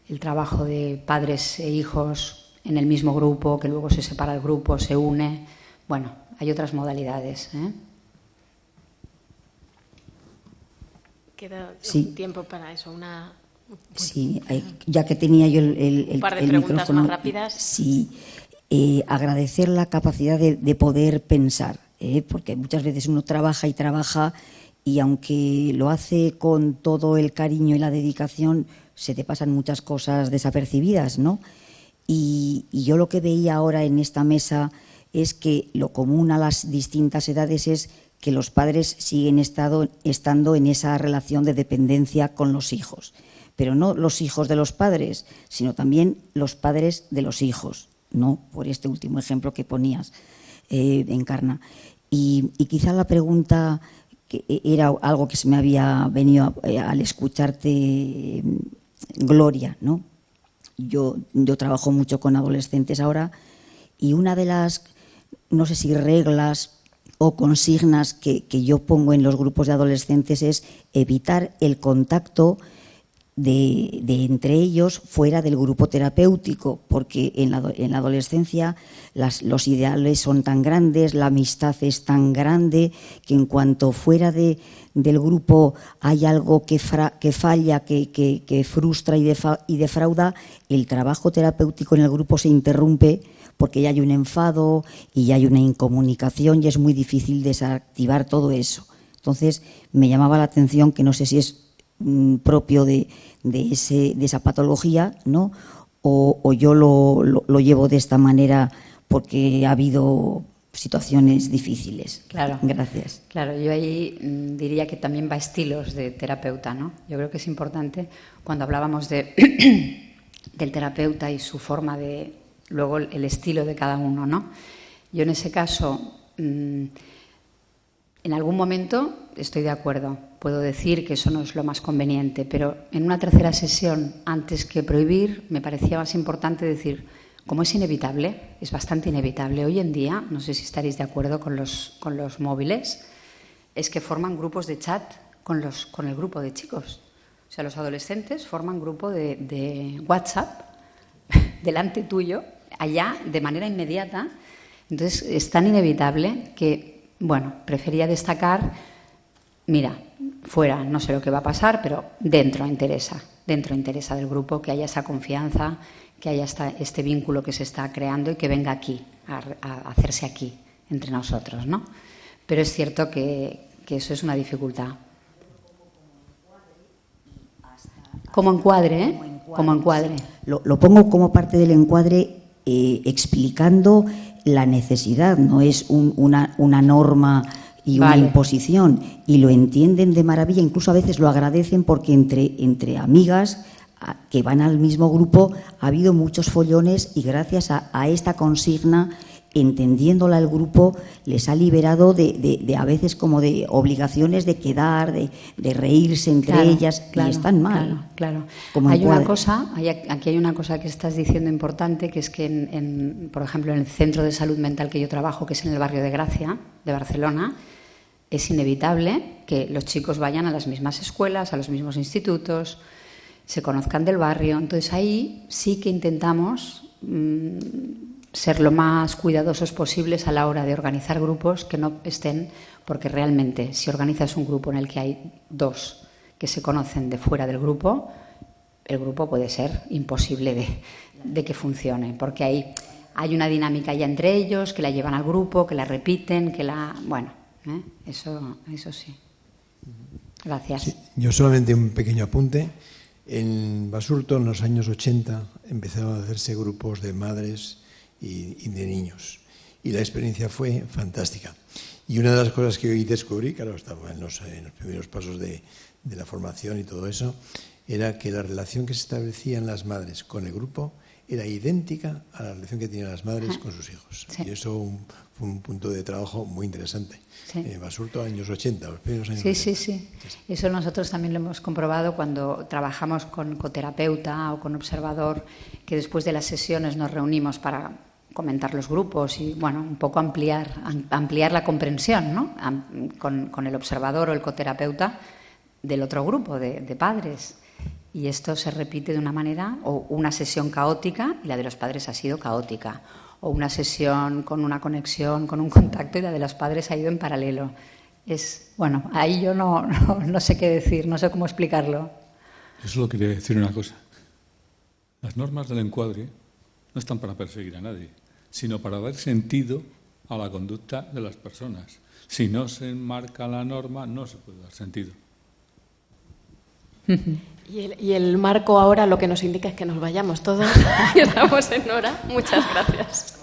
el trabajo de padres e hijos en el mismo grupo, que luego se separa el grupo, se une. Bueno, hay otras modalidades. Queda tiempo para eso, Sí, ya que tenía yo un par de preguntas micrófono, más rápidas. Sí, agradecer la capacidad de poder pensar, porque muchas veces uno trabaja y aunque lo hace con todo el cariño y la dedicación, se te pasan muchas cosas desapercibidas, ¿no? Y yo lo que veía ahora en esta mesa es que lo común a las distintas edades es que los padres siguen estando en esa relación de dependencia con los hijos. Pero no los hijos de los padres, sino también los padres de los hijos, ¿no? Por este último ejemplo que ponías, Encarna. Y quizá la pregunta, que era algo que se me había venido al escucharte, Gloria, ¿no? Yo trabajo mucho con adolescentes ahora y una de las, no sé si reglas o consignas que yo pongo en los grupos de adolescentes es evitar el contacto de entre ellos fuera del grupo terapéutico, porque en la adolescencia los ideales son tan grandes, la amistad es tan grande, que en cuanto fuera del grupo hay algo que falla, que frustra y defrauda, el trabajo terapéutico en el grupo se interrumpe porque ya hay un enfado y ya hay una incomunicación y es muy difícil desactivar todo eso. Entonces me llamaba la atención, que no sé si es propio de esa patología, ¿no? O yo lo llevo de esta manera porque ha habido situaciones difíciles. Claro. Gracias. Claro, yo ahí diría que también va a estilos de terapeuta, ¿no? Yo creo que es importante, cuando hablábamos del terapeuta y su forma de, luego el estilo de cada uno, ¿no? Yo en ese caso, en algún momento estoy de acuerdo, puedo decir que eso no es lo más conveniente, pero en una tercera sesión, antes que prohibir, me parecía más importante decir, como es inevitable, es bastante inevitable hoy en día, no sé si estaréis de acuerdo con los móviles, es que forman grupos de chat con el grupo de chicos. O sea, los adolescentes forman grupo de WhatsApp delante tuyo, allá, de manera inmediata. Entonces, es tan inevitable que, bueno, prefería destacar, mira, fuera no sé lo que va a pasar, pero dentro interesa del grupo, que haya esa confianza, que haya este vínculo que se está creando y que venga aquí, a hacerse aquí, entre nosotros, ¿no? Pero es cierto que eso es una dificultad. Como encuadre, ¿eh? Como encuadre. Lo pongo como parte del encuadre, explicando la necesidad, no es una norma y una imposición, y lo entienden de maravilla, incluso a veces lo agradecen porque entre amigas que van al mismo grupo ha habido muchos follones y gracias a esta consigna, entendiéndola el grupo, les ha liberado de a veces como de obligaciones de quedar, de reírse entre ellas, y están mal. Claro. Aquí hay una cosa que estás diciendo importante, que es que, por ejemplo, en el centro de salud mental que yo trabajo, que es en el barrio de Gracia, de Barcelona, es inevitable que los chicos vayan a las mismas escuelas, a los mismos institutos, se conozcan del barrio. Entonces ahí sí que intentamos ser lo más cuidadosos posibles a la hora de organizar grupos que no estén, porque realmente si organizas un grupo en el que hay 2 que se conocen de fuera del grupo, el grupo puede ser imposible de que funcione, porque hay una dinámica ya entre ellos, que la llevan al grupo, que la repiten, eso sí. Gracias. Sí, yo solamente un pequeño apunte. En Basurto, en los años 80, empezaron a hacerse grupos de madres y de niños. Y la experiencia fue fantástica. Y una de las cosas que hoy descubrí, claro, estaba en los primeros pasos de la formación y todo eso, era que la relación que se establecía en las madres con el grupo era idéntica a la relación que tenían las madres con sus hijos. Sí. Y eso fue un punto de trabajo muy interesante. Sí. Basurto, años 80, los primeros años Sí, 80. sí. Eso nosotros también lo hemos comprobado cuando trabajamos con coterapeuta o con observador, que después de las sesiones nos reunimos para comentar los grupos y, bueno, un poco ampliar la comprensión, ¿no? Con el observador o el coterapeuta del otro grupo de padres. Y esto se repite de una manera, o una sesión caótica y la de los padres ha sido caótica, o una sesión con una conexión, con un contacto y la de los padres ha ido en paralelo. Bueno, ahí yo no sé qué decir, no sé cómo explicarlo. Yo solo quería decir una cosa. Las normas del encuadre no están para perseguir a nadie, sino para dar sentido a la conducta de las personas. Si no se enmarca la norma, no se puede dar sentido. Y el marco ahora lo que nos indica es que nos vayamos todos. Estamos en hora. Muchas gracias.